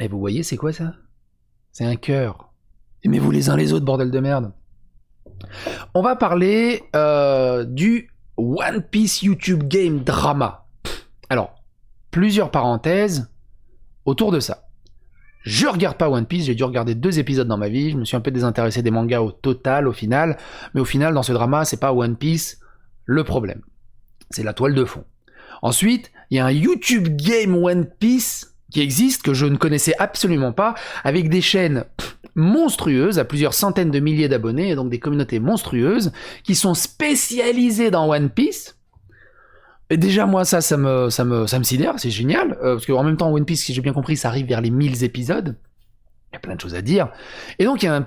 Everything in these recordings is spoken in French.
Et vous voyez, c'est quoi ça? C'est un cœur. Aimez-vous les uns les autres, bordel de merde. On va parler du One Piece YouTube Game Drama. Alors, plusieurs parenthèses autour de ça. Je regarde pas One Piece, j'ai dû regarder 2 épisodes dans ma vie, je me suis un peu désintéressé des mangas au total, au final, mais au final, dans ce drama, c'est pas One Piece le problème. C'est la toile de fond. Ensuite, il y a un YouTube Game One Piece qui existe, que je ne connaissais absolument pas, avec des chaînes monstrueuses, à plusieurs centaines de milliers d'abonnés, et donc des communautés monstrueuses, qui sont spécialisées dans One Piece. Et déjà, moi, ça me sidère, c'est génial, parce qu'en même temps, One Piece, si j'ai bien compris, ça arrive vers les 1000 épisodes. Il y a plein de choses à dire. Et donc, il y a un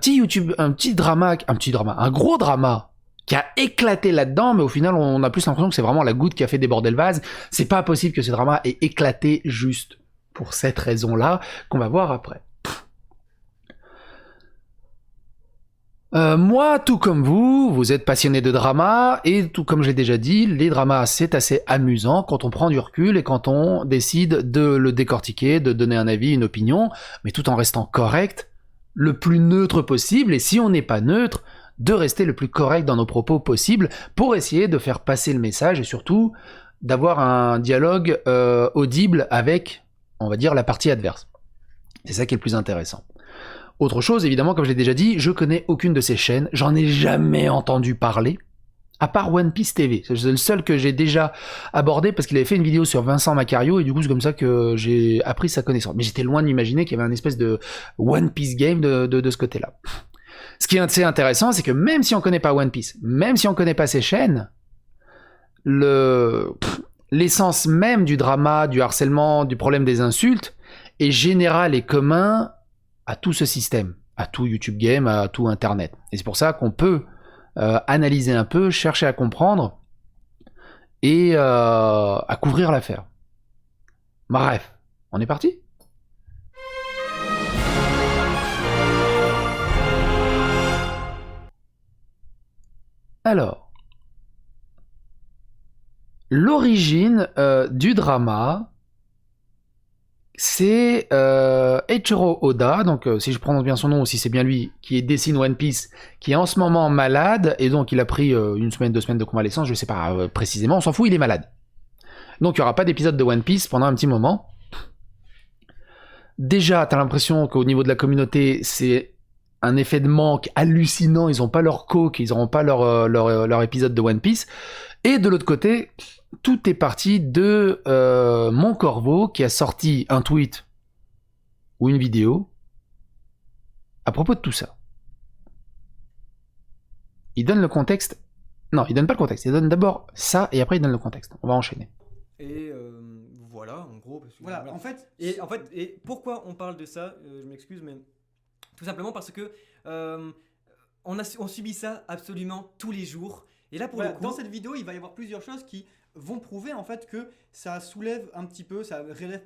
gros drama, qui a éclaté là-dedans, mais au final, on a plus l'impression que c'est vraiment la goutte qui a fait déborder le vase. C'est pas possible que ce drama ait éclaté juste pour cette raison-là, qu'on va voir après. Moi, tout comme vous êtes passionné de drama, et tout comme j'ai déjà dit, les dramas, c'est assez amusant quand on prend du recul et quand on décide de le décortiquer, de donner un avis, une opinion, mais tout en restant correct, le plus neutre possible, et si on n'est pas neutre, de rester le plus correct dans nos propos possible pour essayer de faire passer le message et surtout d'avoir un dialogue audible avec, on va dire, la partie adverse. C'est ça qui est le plus intéressant. Autre chose, évidemment, comme je l'ai déjà dit, je connais aucune de ces chaînes, j'en ai jamais entendu parler, à part One Piece TV. C'est le seul que j'ai déjà abordé parce qu'il avait fait une vidéo sur Vincent Macario et du coup c'est comme ça que j'ai appris sa connaissance. Mais j'étais loin d'imaginer qu'il y avait un espèce de One Piece game de ce côté-là. Ce qui est assez intéressant, c'est que même si on connaît pas One Piece, même si on connaît pas ces chaînes, l'essence même du drama, du harcèlement, du problème des insultes est général et commun à tout ce système, à tout YouTube Game, à tout Internet. Et c'est pour ça qu'on peut analyser un peu, chercher à comprendre et à couvrir l'affaire. Bref, on est parti ? Alors, l'origine du drama, c'est Eiichiro Oda, donc si je prononce bien son nom ou si c'est bien lui, qui dessine One Piece, qui est en ce moment malade, et donc il a pris 1 semaine, 2 semaines de convalescence, je sais pas précisément, on s'en fout, il est malade. Donc il n'y aura pas d'épisode de One Piece pendant un petit moment. Déjà, t'as l'impression qu'au niveau de la communauté, c'est un effet de manque hallucinant, ils n'ont pas leur coke, ils n'auront pas leur épisode de One Piece. Et de l'autre côté, tout est parti de Mon Corvo qui a sorti un tweet ou une vidéo à propos de tout ça. Il donne le contexte. Non, il donne pas le contexte. Il donne d'abord ça et après il donne le contexte. On va enchaîner. Et voilà, en gros. Parce que, Voilà, en fait, et pourquoi on parle de ça je m'excuse, mais tout simplement parce que on subit ça absolument tous les jours. Et là, pour voilà, le coup, dans cette vidéo, il va y avoir plusieurs choses qui vont prouver en fait que ça soulève un petit peu, ça relève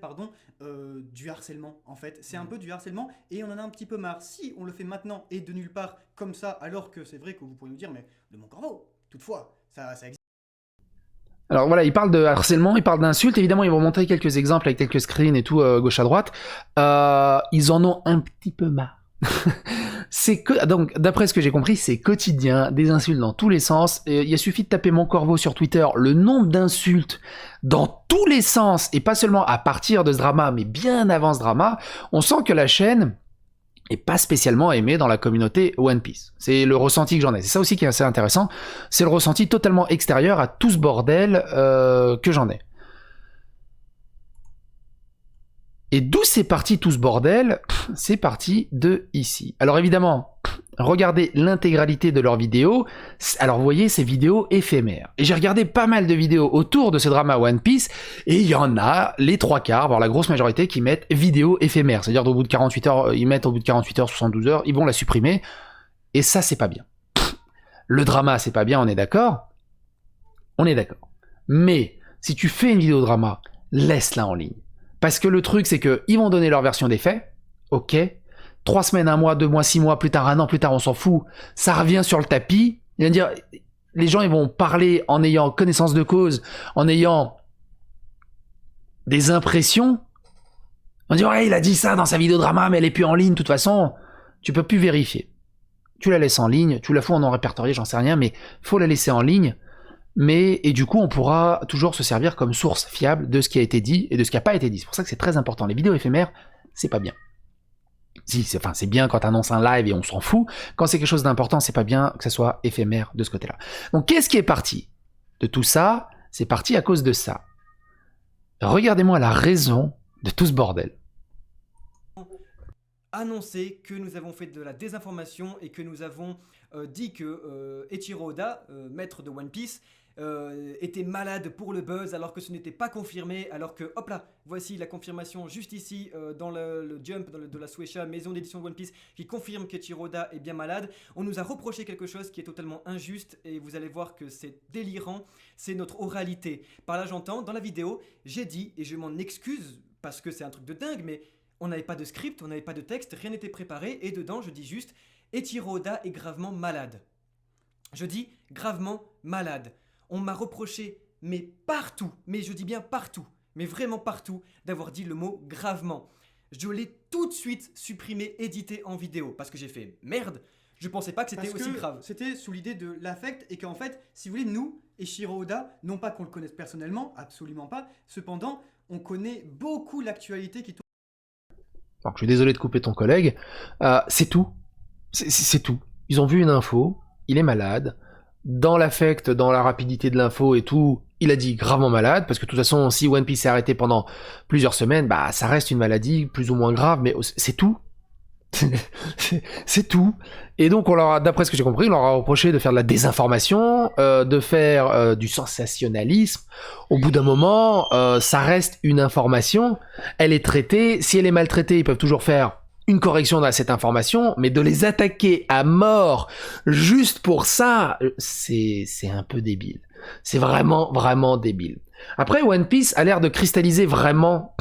du harcèlement en fait. C'est un peu du harcèlement et on en a un petit peu marre. Si on le fait maintenant et de nulle part comme ça, alors que c'est vrai que vous pourriez nous dire mais de Mon Corvo, toutefois, ça existe. Alors voilà, il parle de harcèlement, il parle d'insultes. Évidemment, ils vont montrer quelques exemples avec quelques screens et tout, gauche à droite. Ils en ont un petit peu marre. Donc, d'après ce que j'ai compris, c'est quotidien, des insultes dans tous les sens. Il suffit de taper Mon Corvo sur Twitter, le nombre d'insultes dans tous les sens, et pas seulement à partir de ce drama, mais bien avant ce drama, on sent que la chaîne est pas spécialement aimée dans la communauté One Piece. C'est le ressenti que j'en ai. C'est ça aussi qui est assez intéressant. C'est le ressenti totalement extérieur à tout ce bordel que j'en ai. Et d'où c'est parti tout ce bordel? C'est parti de ici. Alors évidemment, regardez l'intégralité de leurs vidéos. Alors vous voyez ces vidéos éphémères. Et j'ai regardé pas mal de vidéos autour de ce drama One Piece, et il y en a les 3/4, voire la grosse majorité, qui mettent vidéo éphémère. C'est-à-dire qu'au bout de 48 heures, ils mettent au bout de 48 heures, 72 heures, ils vont la supprimer. Et ça, c'est pas bien. Le drama, c'est pas bien, on est d'accord? On est d'accord. Mais si tu fais une vidéo drama, laisse-la en ligne. Parce que le truc, c'est qu'ils vont donner leur version des faits, ok, 3 semaines, 1 mois, 2 mois, 6 mois, plus tard, 1 an plus tard, on s'en fout, ça revient sur le tapis, ils vont dire, les gens ils vont parler en ayant connaissance de cause, en ayant des impressions, On dit ouais, il a dit ça dans sa vidéo drama, mais elle est plus en ligne. De toute façon, tu peux plus vérifier. Tu la laisses en ligne, tu la fous en non répertorié, j'en sais rien, mais faut la laisser en ligne. Et du coup, on pourra toujours se servir comme source fiable de ce qui a été dit et de ce qui n'a pas été dit. C'est pour ça que c'est très important. Les vidéos éphémères, c'est pas bien. Si, c'est bien quand tu annonces un live et on s'en fout. Quand c'est quelque chose d'important, c'est pas bien que ça soit éphémère de ce côté-là. Donc, qu'est-ce qui est parti de tout ça? C'est parti à cause de ça. Regardez-moi la raison de tout ce bordel. Annoncer que nous avons fait de la désinformation et que nous avons dit que Eiichiro Oda, maître de One Piece, était malade pour le buzz alors que ce n'était pas confirmé, alors que hop là, voici la confirmation juste ici dans le Jump de la Shueisha, maison d'édition de One Piece, qui confirme qu'Eiichiro Oda est bien malade. On nous a reproché quelque chose qui est totalement injuste et vous allez voir que c'est délirant, c'est notre oralité. Par là j'entends, dans la vidéo, j'ai dit, et je m'en excuse parce que c'est un truc de dingue, mais on n'avait pas de script, on n'avait pas de texte, rien n'était préparé, et dedans je dis juste Eiichiro Oda est gravement malade. Je dis gravement malade. On m'a reproché, mais partout, mais je dis bien partout, mais vraiment partout, d'avoir dit le mot gravement. Je l'ai tout de suite supprimé, édité en vidéo, parce que j'ai fait merde, je pensais pas que c'était aussi grave. C'était sous l'idée de l'affect, et qu'en fait, si vous voulez, nous, Eiichiro Oda, non pas qu'on le connaisse personnellement, absolument pas, cependant, on connaît beaucoup l'actualité qui tourne. Alors, je suis désolé de couper ton collègue, c'est tout. C'est tout. Ils ont vu une info, il est malade. Dans l'affect, dans la rapidité de l'info et tout, il a dit gravement malade, parce que de toute façon, si One Piece s'est arrêté pendant plusieurs semaines, bah ça reste une maladie plus ou moins grave, mais c'est tout. C'est tout. Et donc, on leur a, d'après ce que j'ai compris, on leur a reproché de faire de la désinformation, de faire du sensationnalisme. Au bout d'un moment, ça reste une information, elle est traitée. Si elle est maltraitée, ils peuvent toujours faire une correction à cette information, mais de les attaquer à mort juste pour ça, c'est un peu débile. C'est vraiment, vraiment débile. Après, One Piece a l'air de cristalliser vraiment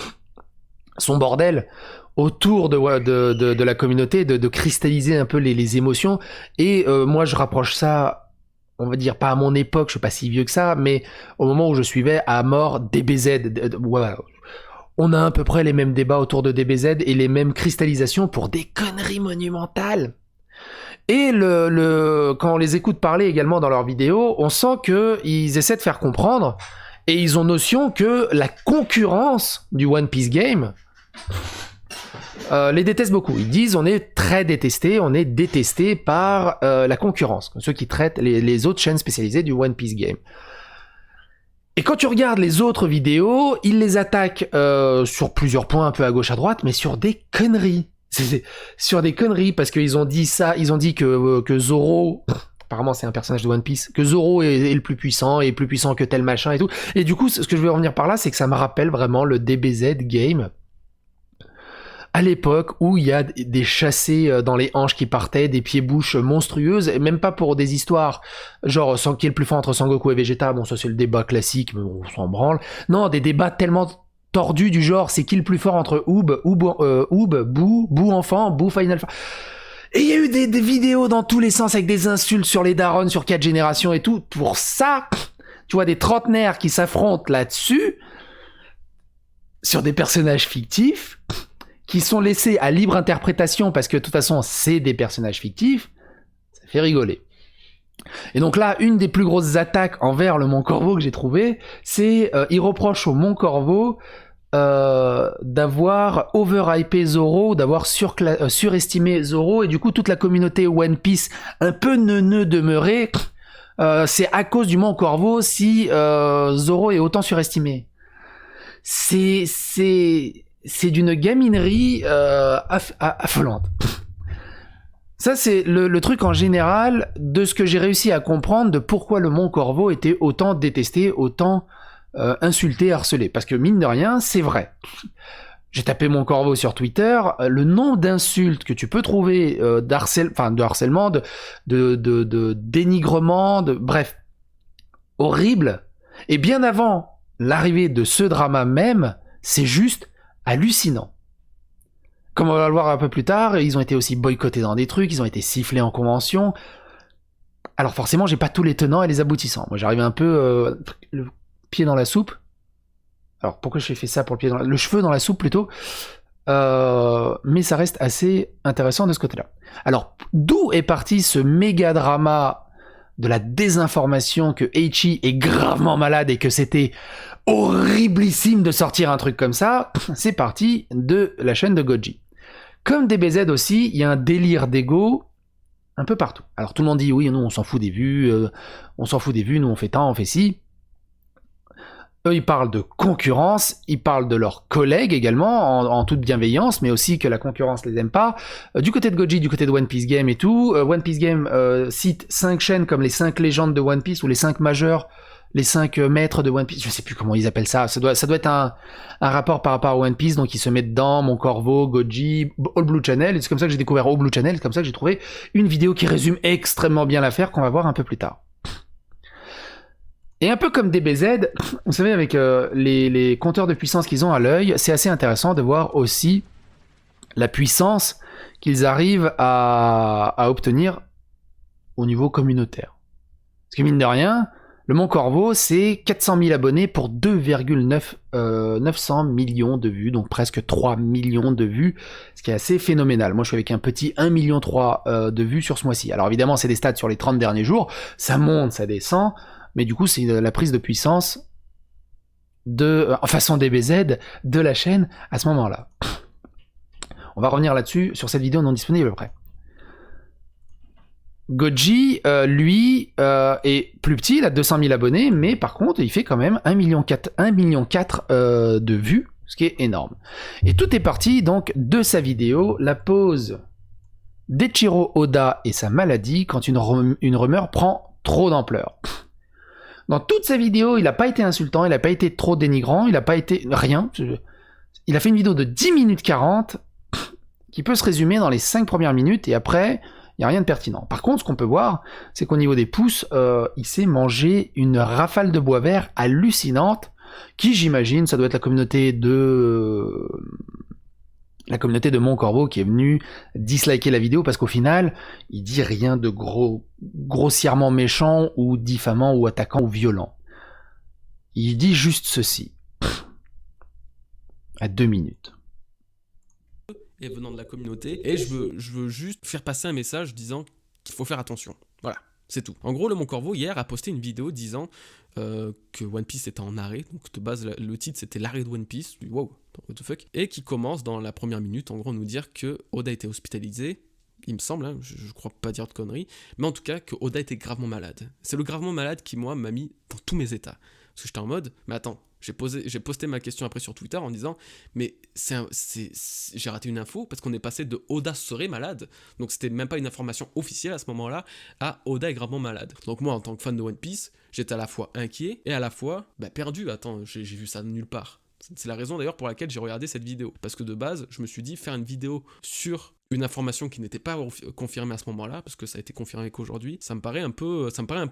son bordel autour de la communauté, de cristalliser un peu les émotions. Et moi, je rapproche ça, on va dire, pas à mon époque, je suis pas si vieux que ça, mais au moment où je suivais à mort DBZ. Voilà. On a à peu près les mêmes débats autour de DBZ et les mêmes cristallisations pour des conneries monumentales. Et quand on les écoute parler également dans leurs vidéos, on sent qu'ils essaient de faire comprendre et ils ont notion que la concurrence du One Piece Game les déteste beaucoup. Ils disent on est très détesté, on est détesté par la concurrence, ceux qui traitent les autres chaînes spécialisées du One Piece Game. Et quand tu regardes les autres vidéos, ils les attaquent sur plusieurs points un peu à gauche à droite, mais sur des conneries. Sur des conneries, parce qu'ils ont dit ça, ils ont dit que Zoro, apparemment c'est un personnage de One Piece, que Zoro est le plus puissant, et plus puissant que tel machin et tout. Et du coup, ce que je veux revenir par là, c'est que ça me rappelle vraiment le DBZ Game, à l'époque où il y a des chassés dans les hanches qui partaient, des pieds-bouches monstrueuses, et même pas pour des histoires genre qui est le plus fort entre Sangoku et Vegeta, bon ça c'est le débat classique, mais on s'en branle. Non, des débats tellement tordus du genre c'est qui le plus fort entre Oob, Boo enfant, Boo Final Form. Et il y a eu des vidéos dans tous les sens avec des insultes sur les darons, sur 4 générations et tout. Pour ça, tu vois des trentenaires qui s'affrontent là-dessus, sur des personnages fictifs, qui sont laissés à libre interprétation parce que de toute façon c'est des personnages fictifs, ça fait rigoler. Et donc là, une des plus grosses attaques envers le Mont Corvo que j'ai trouvé, c'est il reproche au Mont Corvo d'avoir overhypé Zoro, d'avoir surestimé Zoro, et du coup toute la communauté One Piece un peu neuneux demeurée, c'est à cause du Mont Corvo si Zoro est autant surestimé. C'est d'une gaminerie affolante. Ça, c'est le truc en général de ce que j'ai réussi à comprendre de pourquoi le Mont Corvo était autant détesté, autant insulté, harcelé. Parce que mine de rien, c'est vrai. J'ai tapé Mont Corvo sur Twitter, le nombre d'insultes que tu peux trouver, de harcèlement, de dénigrement, bref, horrible. Et bien avant l'arrivée de ce drama même, c'est juste hallucinant. Comme on va le voir un peu plus tard, ils ont été aussi boycottés dans des trucs, ils ont été sifflés en convention. Alors forcément, j'ai pas tous les tenants et les aboutissants. Moi, j'arrive un peu le pied dans la soupe. Alors pourquoi j'ai fait ça pour le cheveu dans la soupe plutôt. mais ça reste assez intéressant de ce côté-là. Alors, d'où est parti ce méga drama de la désinformation que Heichi est gravement malade et que c'était horriblissime de sortir un truc comme ça? C'est parti de la chaîne de Goji. Comme DBZ aussi, il y a un délire d'ego un peu partout. Alors tout le monde dit oui, nous on s'en fout des vues, nous on fait tant, on fait ci. Eux, ils parlent de concurrence, ils parlent de leurs collègues également, en toute bienveillance, mais aussi que la concurrence les aime pas. Du côté de Goji, du côté de One Piece Game et tout, One Piece Game cite 5 chaînes comme les 5 légendes de One Piece ou les 5 majeurs, les 5 maîtres de One Piece, je sais plus comment ils appellent ça, ça doit être un rapport par rapport à One Piece, donc ils se mettent dedans, Mon Corvo, Goji, All Blue Channel, et c'est comme ça que j'ai découvert All Blue Channel, c'est comme ça que j'ai trouvé une vidéo qui résume extrêmement bien l'affaire qu'on va voir un peu plus tard. Et un peu comme DBZ, vous savez, avec les compteurs de puissance qu'ils ont à l'œil, c'est assez intéressant de voir aussi la puissance qu'ils arrivent à obtenir au niveau communautaire. Parce que mine de rien, le Mon Corvo, c'est 400 000 abonnés pour 2,900 millions de vues, donc presque 3 millions de vues, ce qui est assez phénoménal. Moi, je suis avec un petit 1,3 million de vues sur ce mois-ci. Alors évidemment, c'est des stats sur les 30 derniers jours, ça monte, ça descend, mais du coup, c'est la prise de puissance en façon DBZ de la chaîne à ce moment-là. On va revenir là-dessus sur cette vidéo non disponible après. Goji, lui, est plus petit, il a 200 000 abonnés, mais par contre, il fait quand même 1,4 million de vues, ce qui est énorme. Et tout est parti donc de sa vidéo, la pause d'Eiichiro Oda et sa maladie quand une rumeur prend trop d'ampleur. Dans toute sa vidéo, il n'a pas été insultant, il n'a pas été trop dénigrant, il n'a pas été rien. Il a fait une vidéo de 10 minutes 40 qui peut se résumer dans les 5 premières minutes et après, il n'y a rien de pertinent. Par contre, ce qu'on peut voir, c'est qu'au niveau des pouces, il s'est mangé une rafale de bois vert hallucinante qui, j'imagine, ça doit être la communauté de Mon Corvo qui est venue disliker la vidéo parce qu'au final, il dit rien de grossièrement méchant ou diffamant ou attaquant ou violent. Il dit juste ceci. À 2 minutes. Et venant de la communauté, et je veux juste faire passer un message disant qu'il faut faire attention. Voilà, c'est tout. En gros, le Mon Corvo, hier, a posté une vidéo disant que One Piece était en arrêt. Donc de base, le titre, c'était l'arrêt de One Piece. Wow, what the fuck. Et qui commence dans la première minute, en gros, nous dire que Oda était hospitalisé. Il me semble, hein, je crois pas dire de conneries, mais en tout cas, que Oda était gravement malade. C'est le gravement malade qui, moi, m'a mis dans tous mes états. Parce que j'étais en mode, mais attends, j'ai posté ma question après sur Twitter en disant, mais j'ai raté une info parce qu'on est passé de Oda serait malade, donc c'était même pas une information officielle à ce moment-là, à Oda est gravement malade. Donc moi, en tant que fan de One Piece, j'étais à la fois inquiet et à la fois perdu. Attends, j'ai vu ça de nulle part. C'est la raison d'ailleurs pour laquelle j'ai regardé cette vidéo. Parce que de base, je me suis dit, faire une vidéo sur une information qui n'était pas confirmée à ce moment-là, parce que ça a été confirmé qu'aujourd'hui, ça me paraît un peu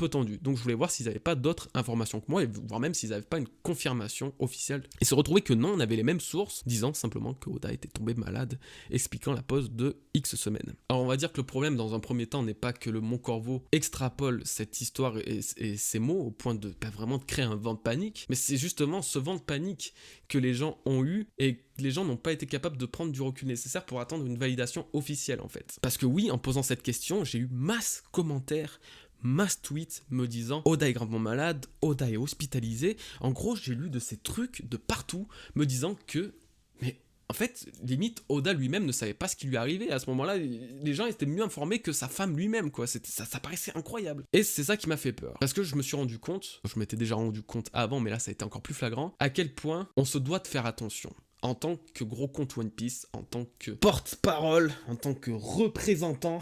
tendu. Donc je voulais voir s'ils n'avaient pas d'autres informations que moi, et voire même s'ils n'avaient pas une confirmation officielle. Et se retrouver que non, on avait les mêmes sources, disant simplement que Oda était tombé malade, expliquant la pause de X semaines. Alors on va dire que le problème dans un premier temps n'est pas que le Mon Corvo extrapole cette histoire et ces mots au point de vraiment de créer un vent de panique, mais c'est justement ce vent de panique que les gens ont eu et les gens n'ont pas été capables de prendre du recul nécessaire pour attendre une validation officielle en fait. Parce que oui, en posant cette question, j'ai eu masse commentaires, masse tweets me disant Oda est gravement malade, Oda est hospitalisé. En gros, j'ai lu de ces trucs de partout me disant que, mais en fait, limite, Oda lui-même ne savait pas ce qui lui arrivait. À ce moment-là, les gens étaient mieux informés que sa femme lui-même, quoi. Ça paraissait incroyable. Et c'est ça qui m'a fait peur. Parce que je me suis rendu compte, je m'étais déjà rendu compte avant, mais là, ça a été encore plus flagrant, à quel point on se doit de faire attention. En tant que gros compte One Piece, en tant que porte-parole, en tant que représentant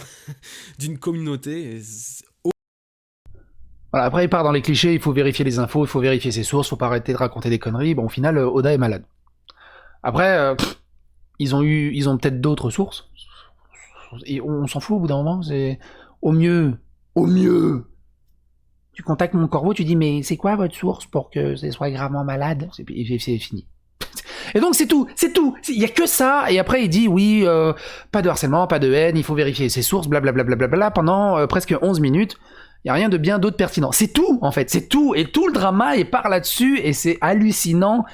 d'une communauté. Voilà, après, il part dans les clichés, il faut vérifier les infos, il faut vérifier ses sources, il faut pas arrêter de raconter des conneries. Bon, au final, Oda est malade. Après, ils ont peut-être d'autres sources. Et on s'en fout au bout d'un moment. C'est au mieux. Tu contactes Mon Corvo, tu dis mais c'est quoi votre source pour que ce soit gravement malade? C'est fini. Et donc c'est tout. Il y a que ça. Et après il dit oui, pas de harcèlement, pas de haine, il faut vérifier ses sources, blablabla pendant presque 11 minutes. Il y a rien de bien d'autre pertinent. C'est tout en fait, c'est tout. Et tout le drama est par là-dessus et c'est hallucinant.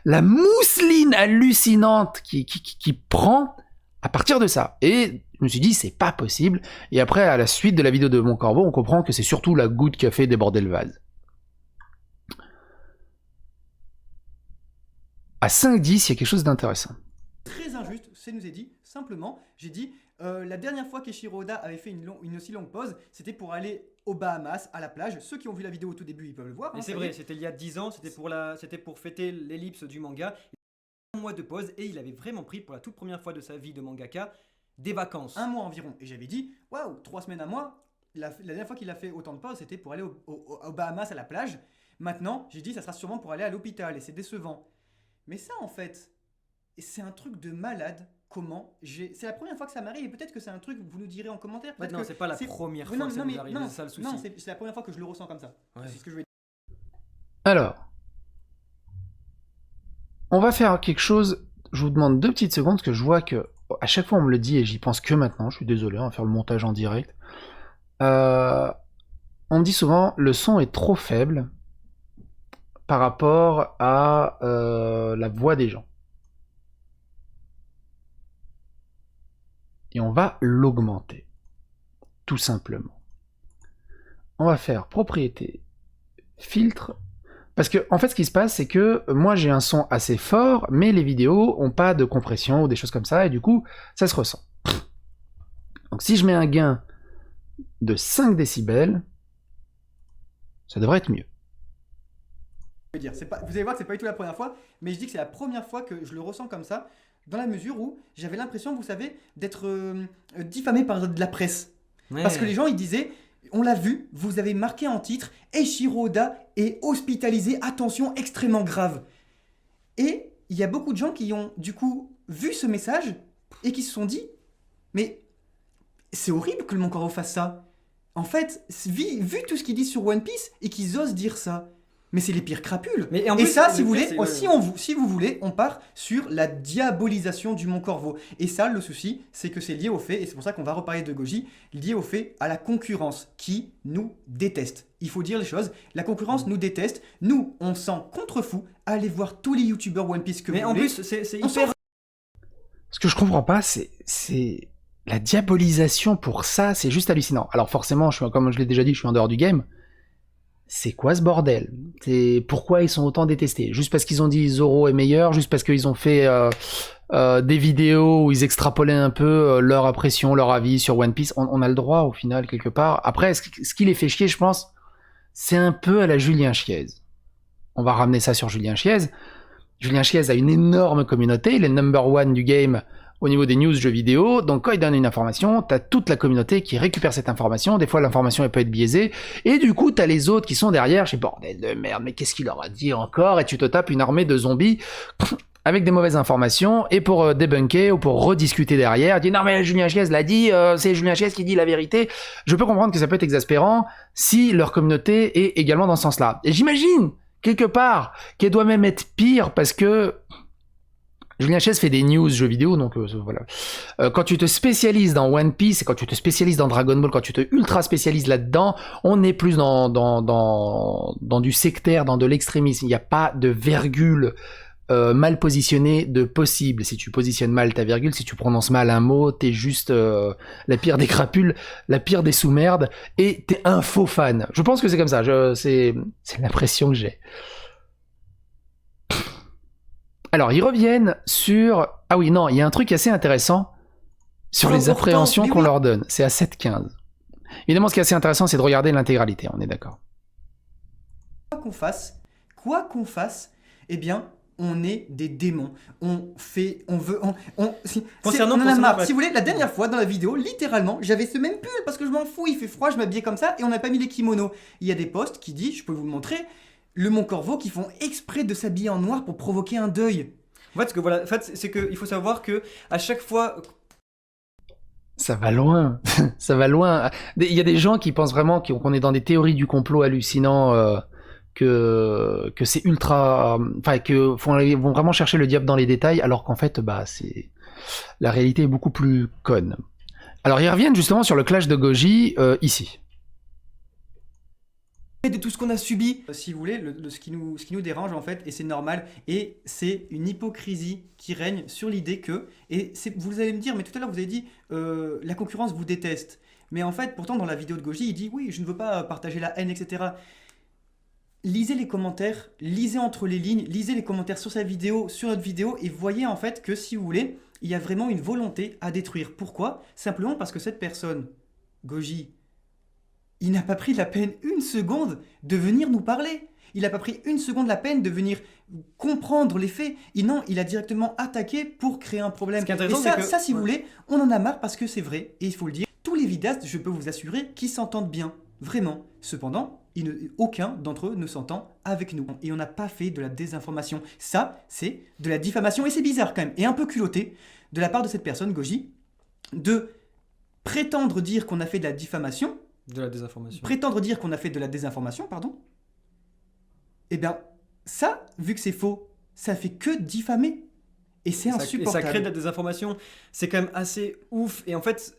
la mousseline hallucinante qui prend à partir de ça. Et je me suis dit, c'est pas possible. Et après, à la suite de la vidéo de Mon Corbeau, on comprend que c'est surtout la goutte qui a fait déborder le vase. À 5-10, il y a quelque chose d'intéressant. Très injuste, c'est nous est dit. Simplement, j'ai dit, la dernière fois qu'Eiichiro Oda avait fait une aussi longue pause, c'était pour aller aux Bahamas, à la plage. Ceux qui ont vu la vidéo au tout début, ils peuvent le voir. Et c'est vrai, c'était il y a 10 ans, c'était pour fêter l'ellipse du manga. Un mois de pause et il avait vraiment pris pour la toute première fois de sa vie de mangaka des vacances. Un mois environ. Et j'avais dit, waouh, 3 semaines à mois. La dernière fois qu'il a fait autant de pause, c'était pour aller aux Bahamas, à la plage. Maintenant, j'ai dit, ça sera sûrement pour aller à l'hôpital et c'est décevant. Mais ça, en fait, c'est un truc de malade. Comment c'est la première fois que ça m'arrive et peut-être que c'est un truc que vous nous direz en commentaire. Ouais, non, c'est pas la première fois que ça nous arrive, c'est ça le souci. Non, c'est la première fois que je le ressens comme ça. Ouais. C'est ce que je veux dire. Alors, on va faire quelque chose. Je vous demande 2 petites secondes parce que je vois que à chaque fois on me le dit et j'y pense que maintenant. Je suis désolé, on va faire le montage en direct. On me dit souvent le son est trop faible par rapport à la voix des gens. Et on va l'augmenter, tout simplement. On va faire propriété, filtre, parce que en fait ce qui se passe c'est que moi j'ai un son assez fort, mais les vidéos ont pas de compression ou des choses comme ça, et du coup ça se ressent. Donc si je mets un gain de 5 décibels, ça devrait être mieux. Vous allez voir que c'est pas du tout la première fois, mais je dis que c'est la première fois que je le ressens comme ça, dans la mesure où j'avais l'impression, vous savez, d'être diffamé par de la presse. Ouais. Parce que les gens, ils disaient, on l'a vu, vous avez marqué en titre, Eiichiro Oda est hospitalisé, attention, extrêmement grave. Et il y a beaucoup de gens qui ont, du coup, vu ce message et qui se sont dit, mais c'est horrible que le Mon Corbeau fasse ça. En fait, vu tout ce qu'ils disent sur One Piece et qu'ils osent dire ça. Mais c'est les pires crapules. Mais en et plus, ça, si le vous pire, voulez, c'est- si vous voulez, on part sur la diabolisation du Mon Corbeau. Et ça, le souci, c'est que c'est lié au fait, et c'est pour ça qu'on va reparler de Goji, lié au fait à la concurrence qui nous déteste. Il faut dire les choses, la concurrence nous déteste. Nous, on s'en contrefou. Allez voir tous les youtubeurs One Piece que Mais vous en voulez. plus, c'est On s'en hyper. Ce que je comprends pas, c'est la diabolisation pour ça, c'est juste hallucinant. Alors forcément, comme je l'ai déjà dit, je suis en dehors du game. C'est quoi ce bordel? C'est pourquoi ils sont autant détestés? Juste parce qu'ils ont dit Zoro est meilleur, juste parce qu'ils ont fait des vidéos où ils extrapolaient un peu leur impression, leur avis sur One Piece. On a le droit au final quelque part. Après, ce qui les fait chier, je pense, c'est un peu à la Julien Chiez. On va ramener ça sur Julien Chiez. Julien Chiez a une énorme communauté, il est number one du game au niveau des news jeux vidéo, donc quand il donne une information, t'as toute la communauté qui récupère cette information, des fois l'information elle peut être biaisée, et du coup t'as les autres qui sont derrière, je sais bordel de merde, mais qu'est-ce qu'il leur a dit encore, et tu te tapes une armée de zombies avec des mauvaises informations, et pour débunker ou pour rediscuter derrière, dit non mais Julien Chiez l'a dit, c'est Julien Chiez qui dit la vérité. Je peux comprendre que ça peut être exaspérant si leur communauté est également dans ce sens-là. Et j'imagine, quelque part, qu'elle doit même être pire parce que Julien Chiez fait des news jeux vidéo, donc voilà. Quand tu te spécialises dans One Piece, et quand tu te spécialises dans Dragon Ball, quand tu te ultra spécialises là-dedans, on est plus dans du sectaire, dans de l'extrémisme. Il n'y a pas de virgule mal positionnée de possible. Si tu positionnes mal ta virgule, si tu prononces mal un mot, t'es juste la pire des crapules, la pire des sous-merdes, et t'es un faux fan. Je pense que c'est comme ça, c'est l'impression que j'ai. Alors, ils reviennent sur... Ah oui, non, il y a un truc assez intéressant sur les appréhensions qu'on leur donne. C'est à 7,15. Évidemment, ce qui est assez intéressant, c'est de regarder l'intégralité, on est d'accord. Quoi qu'on fasse, eh bien, on est des démons. Concernant si vous voulez, la dernière fois dans la vidéo, littéralement, j'avais ce même pull parce que je m'en fous, il fait froid, je m'habillais comme ça et on n'a pas mis les kimonos. Il y a des posts qui disent, je peux vous le montrer, le Mon Corbeau qui font exprès de s'habiller en noir pour provoquer un deuil. En fait, c'est que il faut savoir que à chaque fois. Ça va loin, ça va loin. Il y a des gens qui pensent vraiment qu'on est dans des théories du complot hallucinants, que c'est ultra, enfin ils vont vraiment chercher le diable dans les détails, alors qu'en fait, la réalité est beaucoup plus conne. Alors ils reviennent justement sur le clash de Goji ici. de tout ce qu'on a subi. Si vous voulez, ce qui nous dérange en fait, et c'est normal, et c'est une hypocrisie qui règne sur l'idée que, vous allez me dire, mais tout à l'heure vous avez dit, la concurrence vous déteste. Mais en fait, pourtant dans la vidéo de Goji, il dit, oui, je ne veux pas partager la haine, etc. Lisez les commentaires, lisez entre les lignes, lisez les commentaires sur sa vidéo, sur notre vidéo, et voyez en fait que si vous voulez, il y a vraiment une volonté à détruire. Pourquoi ? Simplement parce que cette personne, Goji, il n'a pas pris la peine une seconde de venir nous parler. Il n'a pas pris une seconde la peine de venir comprendre les faits. Non, il a directement attaqué pour créer un problème. Ce qui est intéressant, et ça, c'est que... ça, si vous voulez, on en a marre parce que c'est vrai, et il faut le dire. Tous les vidastes, je peux vous assurer, qu'ils s'entendent bien. Vraiment. Cependant, aucun d'entre eux ne s'entend avec nous. Et on n'a pas fait de la désinformation. Ça, c'est de la diffamation. Et c'est bizarre quand même, et un peu culotté, de la part de cette personne, Goji, de prétendre dire qu'on a fait de la diffamation. De la désinformation. Prétendre dire qu'on a fait de la désinformation, pardon. Eh bien, ça, vu que c'est faux, ça fait que diffamer. Et c'est insupportable. Et ça crée de la désinformation. C'est quand même assez ouf. Et en fait,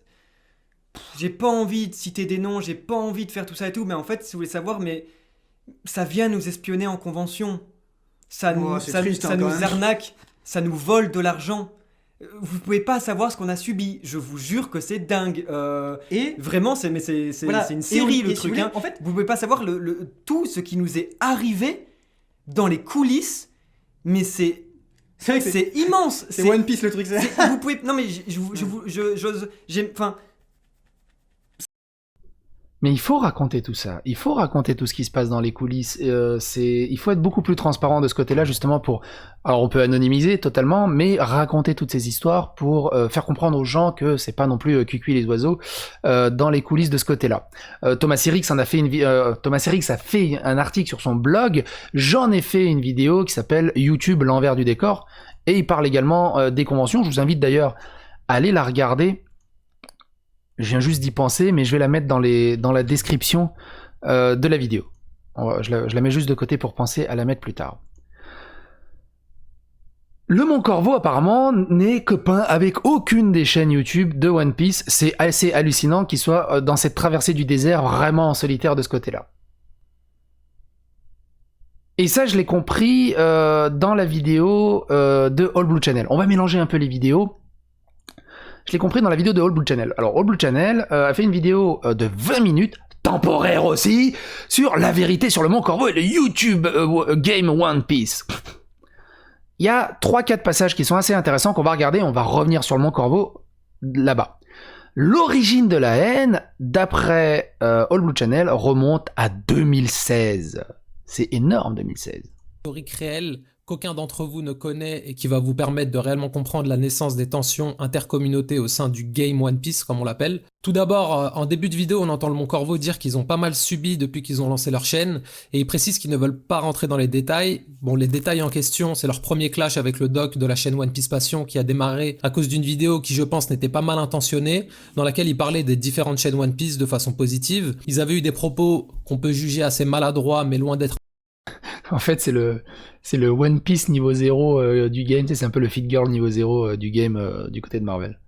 j'ai pas envie de citer des noms, j'ai pas envie de faire tout ça et tout, mais en fait, si vous voulez savoir, mais ça vient nous espionner en convention. Ça nous, ça nous arnaque, ça nous vole de l'argent. Vous pouvez pas savoir ce qu'on a subi. Je vous jure que c'est dingue. Et vraiment, c'est une série le truc. En fait, vous pouvez pas savoir tout ce qui nous est arrivé dans les coulisses, mais c'est immense. C'est One Piece le truc. Vous pouvez. Non mais j'ose. Enfin. Mais il faut raconter tout ça. Il faut raconter tout ce qui se passe dans les coulisses. Il faut être beaucoup plus transparent de ce côté-là, justement pour... Alors, on peut anonymiser totalement, mais raconter toutes ces histoires pour faire comprendre aux gens que c'est pas non plus cuicui les oiseaux dans les coulisses de ce côté-là. Thomas Sirix Thomas Sirix a fait un article sur son blog. J'en ai fait une vidéo qui s'appelle YouTube l'envers du décor, et il parle également des conventions. Je vous invite d'ailleurs à aller la regarder. Je viens juste d'y penser, mais je vais la mettre dans la description de la vidéo. Je la mets juste de côté pour penser à la mettre plus tard. Le Mont Corvo, apparemment, n'est copain avec aucune des chaînes YouTube de One Piece. C'est assez hallucinant qu'il soit dans cette traversée du désert vraiment en solitaire de ce côté-là. Et ça, je l'ai compris dans la vidéo de All Blue Channel. On va mélanger un peu les vidéos. Je l'ai compris dans la vidéo de All Blue Channel. Alors, All Blue Channel a fait une vidéo de 20 minutes, temporaire aussi, sur la vérité sur le Mont Corvo et le YouTube Game One Piece. Il y a 3-4 passages qui sont assez intéressants qu'on va regarder. On va revenir sur le Mont Corvo là-bas. L'origine de la haine, d'après All Blue Channel, remonte à 2016. C'est énorme, 2016. Historique réel qu'aucun d'entre vous ne connaît et qui va vous permettre de réellement comprendre la naissance des tensions intercommunautés au sein du Game One Piece, comme on l'appelle. Tout d'abord, en début de vidéo, on entend le Mont Corvo dire qu'ils ont pas mal subi depuis qu'ils ont lancé leur chaîne, et ils précisent qu'ils ne veulent pas rentrer dans les détails. Bon, les détails en question, c'est leur premier clash avec le doc de la chaîne One Piece Passion qui a démarré à cause d'une vidéo qui, je pense, n'était pas mal intentionnée, dans laquelle ils parlaient des différentes chaînes One Piece de façon positive. Ils avaient eu des propos qu'on peut juger assez maladroits, mais loin d'être... En fait, c'est le One Piece niveau 0 du game, c'est un peu le Fit Girl niveau 0 du game du côté de Marvel.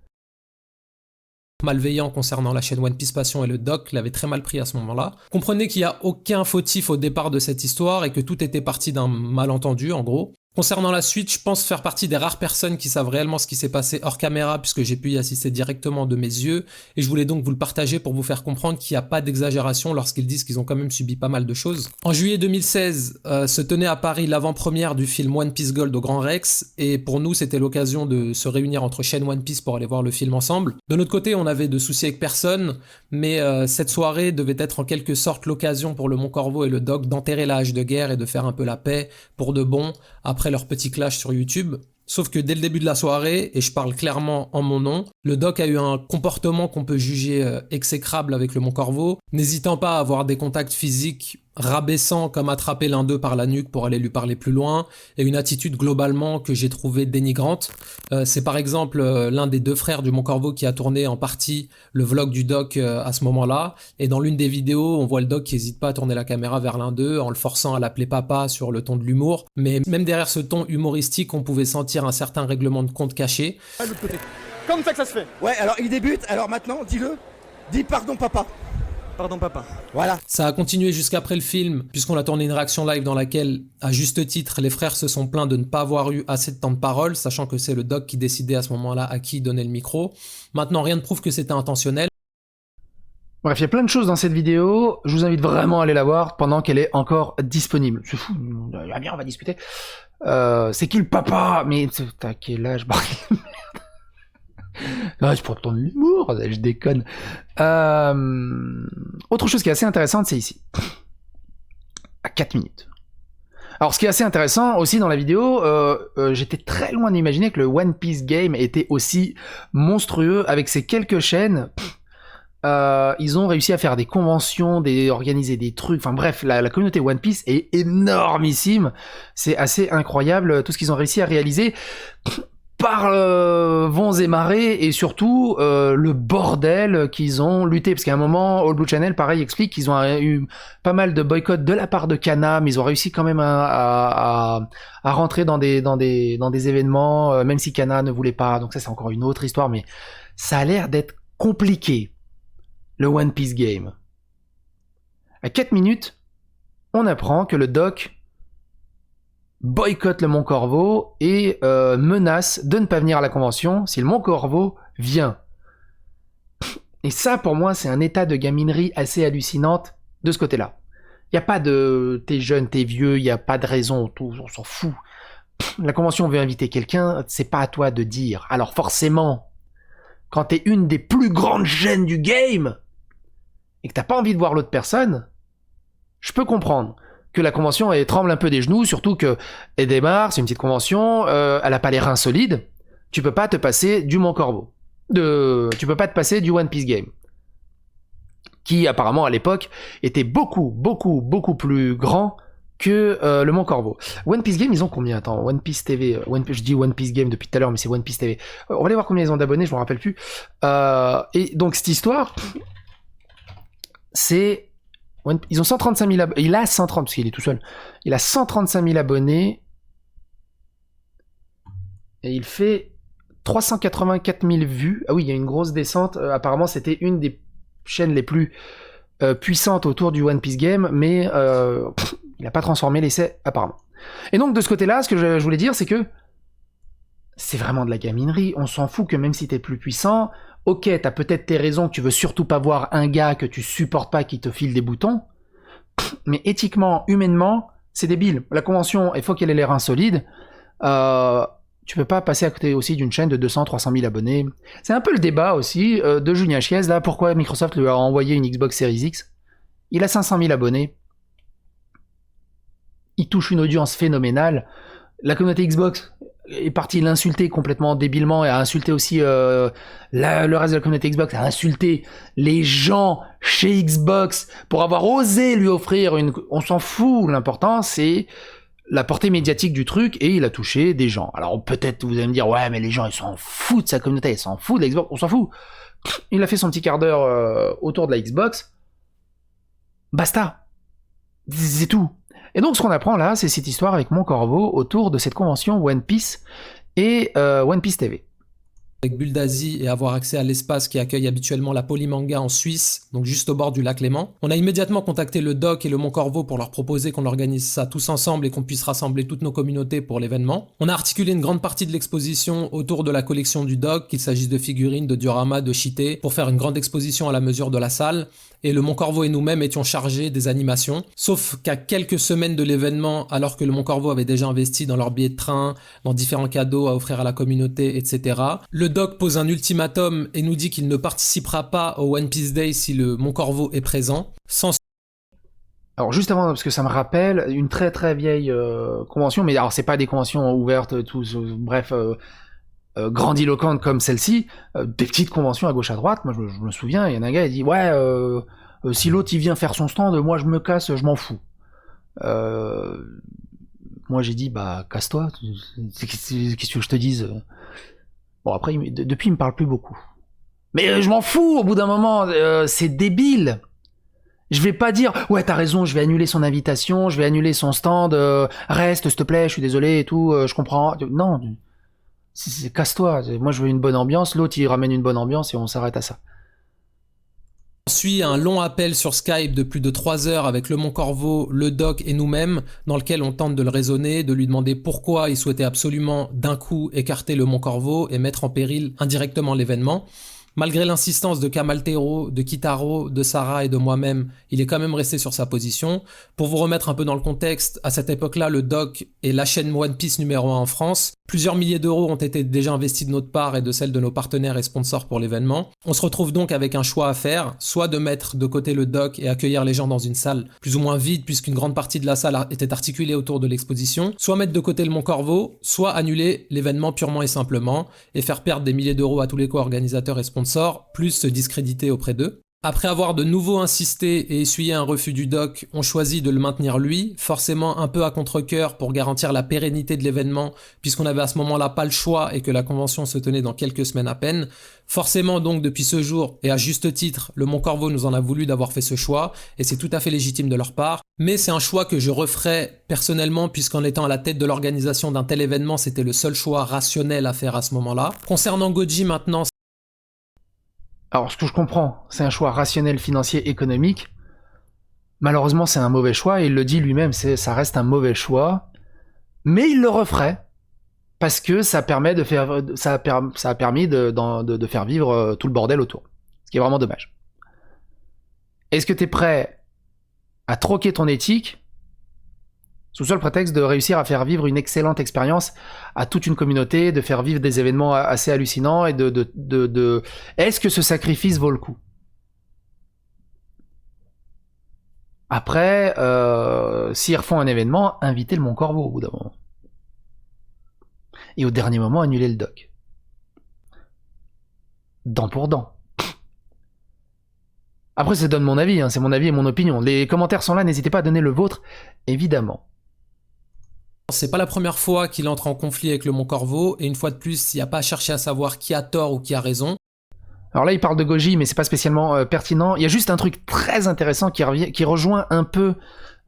Malveillant concernant la chaîne One Piece Passion, et le doc l'avait très mal pris à ce moment-là. Comprenez qu'il n'y a aucun fautif au départ de cette histoire et que tout était parti d'un malentendu, en gros. Concernant la suite, je pense faire partie des rares personnes qui savent réellement ce qui s'est passé hors caméra, puisque j'ai pu y assister directement de mes yeux, et je voulais donc vous le partager pour vous faire comprendre qu'il n'y a pas d'exagération lorsqu'ils disent qu'ils ont quand même subi pas mal de choses. En juillet 2016, se tenait à Paris l'avant-première du film One Piece Gold au Grand Rex, et pour nous c'était l'occasion de se réunir entre chaînes One Piece pour aller voir le film ensemble. De notre côté, on avait de soucis avec personne, mais cette soirée devait être en quelque sorte l'occasion pour le Mont Corvo et le doc d'enterrer la hache de guerre et de faire un peu la paix pour de bon, après leur petit clash sur YouTube. Sauf que dès le début de la soirée, et je parle clairement en mon nom, le doc a eu un comportement qu'on peut juger exécrable avec le Mont Corvo, n'hésitant pas à avoir des contacts physiques rabaissants comme attraper l'un d'eux par la nuque pour aller lui parler plus loin, et une attitude globalement que j'ai trouvée dénigrante. C'est par exemple l'un des deux frères du Mont Corvo qui a tourné en partie le vlog du doc à ce moment-là, et dans l'une des vidéos, on voit le doc qui n'hésite pas à tourner la caméra vers l'un d'eux en le forçant à l'appeler papa sur le ton de l'humour, mais même derrière ce ton humoristique, on pouvait sentir un certain règlement de compte caché. À l'autre côté. Comme ça que ça se fait. Ouais, alors il débute, alors maintenant, dis-le. Dis pardon papa. Pardon papa. Voilà. Ça a continué jusqu'après le film, puisqu'on a tourné une réaction live dans laquelle, à juste titre, les frères se sont plaints de ne pas avoir eu assez de temps de parole, sachant que c'est le doc qui décidait à ce moment-là à qui donner le micro. Maintenant, rien ne prouve que c'était intentionnel. Bref, il y a plein de choses dans cette vidéo. Je vous invite vraiment à aller la voir pendant qu'elle est encore disponible. C'est fou. Ah bien, on va discuter. C'est qui le papa? Mais t'as quel âge, bordel de merde. Ah, c'est pour ton humour, je déconne. Autre chose qui est assez intéressante, c'est ici. À 4 minutes. Alors, ce qui est assez intéressant aussi dans la vidéo, j'étais très loin d'imaginer que le One Piece Game était aussi monstrueux avec ces quelques chaînes. Ils ont réussi à faire des conventions, organiser des trucs, enfin bref, la communauté One Piece est énormissime, c'est assez incroyable tout ce qu'ils ont réussi à réaliser par vents et marées, et surtout le bordel qu'ils ont lutté, parce qu'à un moment, All Blue Channel, pareil, explique qu'ils ont eu pas mal de boycotts de la part de Kana, mais ils ont réussi quand même à rentrer dans des événements, même si Kana ne voulait pas, donc ça c'est encore une autre histoire, mais ça a l'air d'être compliqué. Le One Piece Game. À 4 minutes, on apprend que le doc boycotte le Mont Corvo et menace de ne pas venir à la convention si le Mont Corvo vient. Et ça, pour moi, c'est un état de gaminerie assez hallucinante de ce côté-là. Il n'y a pas de t'es jeune, t'es vieux, il n'y a pas de raison, on s'en fout. La convention veut inviter quelqu'un, c'est pas à toi de dire. Alors forcément, quand t'es une des plus grandes chaînes du game, et que t'as pas envie de voir l'autre personne, je peux comprendre que la convention elle tremble un peu des genoux, surtout que elle démarre, c'est une petite convention, elle a pas les reins solides, tu peux pas te passer du Mont Corvo, tu peux pas te passer du One Piece Game, qui apparemment à l'époque était beaucoup plus grand que le Mont Corvo. One Piece Game, ils ont combien? Attends, One Piece TV, je dis One Piece Game depuis tout à l'heure, mais c'est One Piece TV. On va aller voir combien ils ont d'abonnés, je me rappelle plus. Et donc cette histoire, c'est... Ils ont 135 000 abonnés. Il a 130, parce qu'il est tout seul. Il a 135 000 abonnés. Et il fait 384 000 vues. Ah oui, il y a une grosse descente. Apparemment, c'était une des chaînes les plus puissantes autour du One Piece Game, mais il n'a pas transformé l'essai, apparemment. Et donc, de ce côté-là, ce que je voulais dire, c'est que c'est vraiment de la gaminerie. On s'en fout que même si t'es plus puissant... Ok, t'as peut-être tes raisons que tu veux surtout pas voir un gars que tu supportes pas qui te file des boutons, mais éthiquement, humainement, c'est débile. La convention, il faut qu'elle ait les reins solides. Tu peux pas passer à côté aussi d'une chaîne de 200-300 000 abonnés. C'est un peu le débat aussi de Julien Chiez, là, pourquoi Microsoft lui a envoyé une Xbox Series X. Il a 500 000 abonnés. Il touche une audience phénoménale. La communauté Xbox est parti l'insulter complètement débilement et a insulté aussi le reste de la communauté Xbox, a insulté les gens chez Xbox pour avoir osé lui offrir une... On s'en fout, l'important c'est la portée médiatique du truc et il a touché des gens. Alors peut-être vous allez me dire ouais mais les gens ils s'en foutent de sa communauté, ils s'en foutent de la Xbox, on s'en fout. Il a fait son petit quart d'heure autour de la Xbox. Basta. C'est tout. Et donc ce qu'on apprend là, c'est cette histoire avec Mont Corvo autour de cette convention One Piece et One Piece TV. Avec Bulle d'Asie et avoir accès à l'espace qui accueille habituellement la Polymanga en Suisse, donc juste au bord du lac Léman. On a immédiatement contacté le Doc et le Mont Corvo pour leur proposer qu'on organise ça tous ensemble et qu'on puisse rassembler toutes nos communautés pour l'événement. On a articulé une grande partie de l'exposition autour de la collection du Doc, qu'il s'agisse de figurines, de dioramas, de cheatés, pour faire une grande exposition à la mesure de la salle. Et le Mont Corvo et nous-mêmes étions chargés des animations. Sauf qu'à quelques semaines de l'événement, alors que le Mont Corvo avait déjà investi dans leurs billets de train, dans différents cadeaux à offrir à la communauté, etc., le Doc pose un ultimatum et nous dit qu'il ne participera pas au One Piece Day si le Mont Corvo est présent. Alors juste avant, parce que ça me rappelle une très très vieille convention, mais alors c'est pas des conventions ouvertes, tout, bref... grandiloquentes comme celle-ci, des petites conventions à gauche à droite. Moi je me souviens, il y en a un gars il dit ouais si l'autre il vient faire son stand, moi je me casse, je m'en fous. Moi j'ai dit bah casse-toi, qu'est-ce que je te dise. Bon après depuis il me parle plus beaucoup. Mais je m'en fous au bout d'un moment, c'est débile. Je vais pas dire ouais t'as raison, je vais annuler son invitation, je vais annuler son stand, reste s'il te plaît, je suis désolé et tout, je comprends. Non. Casse-toi, moi je veux une bonne ambiance, l'autre il ramène une bonne ambiance et on s'arrête à ça. Suit un long appel sur Skype de plus de 3 heures avec le Mont Corvo, le doc et nous-mêmes, dans lequel on tente de le raisonner, de lui demander pourquoi il souhaitait absolument d'un coup écarter le Mont Corvo et mettre en péril indirectement l'événement. Malgré l'insistance de Kamaltero, de Kitaro, de Sarah et de moi-même, il est quand même resté sur sa position. Pour vous remettre un peu dans le contexte, à cette époque-là, le doc est la chaîne One Piece numéro 1 en France. Plusieurs milliers d'euros ont été déjà investis de notre part et de celle de nos partenaires et sponsors pour l'événement. On se retrouve donc avec un choix à faire, soit de mettre de côté le doc et accueillir les gens dans une salle plus ou moins vide puisqu'une grande partie de la salle était articulée autour de l'exposition, soit mettre de côté le Mont Corvo, soit annuler l'événement purement et simplement et faire perdre des milliers d'euros à tous les co-organisateurs et sponsors, plus se discréditer auprès d'eux. Après avoir de nouveau insisté et essuyé un refus du doc, on choisit de le maintenir lui, forcément un peu à contre-cœur pour garantir la pérennité de l'événement, puisqu'on avait à ce moment-là pas le choix et que la convention se tenait dans quelques semaines à peine. Forcément donc depuis ce jour, et à juste titre, le Mont Corvo nous en a voulu d'avoir fait ce choix, et c'est tout à fait légitime de leur part, mais c'est un choix que je referais personnellement, puisqu'en étant à la tête de l'organisation d'un tel événement, c'était le seul choix rationnel à faire à ce moment-là. Concernant Goji maintenant, Alors, ce que je comprends, c'est un choix rationnel, financier, économique. Malheureusement, c'est un mauvais choix, et il le dit lui-même, ça reste un mauvais choix. Mais il le referait, parce que ça a permis de faire vivre tout le bordel autour. Ce qui est vraiment dommage. Est-ce que tu es prêt à troquer ton éthique sous le seul prétexte de réussir à faire vivre une excellente expérience à toute une communauté, de faire vivre des événements assez hallucinants, et Est-ce que ce sacrifice vaut le coup? Après, s'ils refont un événement, invitez le Mont Corvo au bout d'un moment. Et au dernier moment, annulez le doc. Dent pour dent. Après, ça donne mon avis, hein, c'est mon avis et mon opinion. Les commentaires sont là, n'hésitez pas à donner le vôtre, évidemment. c'est pas la première fois qu'il entre en conflit avec le Mont Corvo, et une fois de plus, il n'y a pas à chercher à savoir qui a tort ou qui a raison. Alors là, il parle de Goji, mais c'est pas spécialement pertinent. Il y a juste un truc très intéressant qui rejoint un peu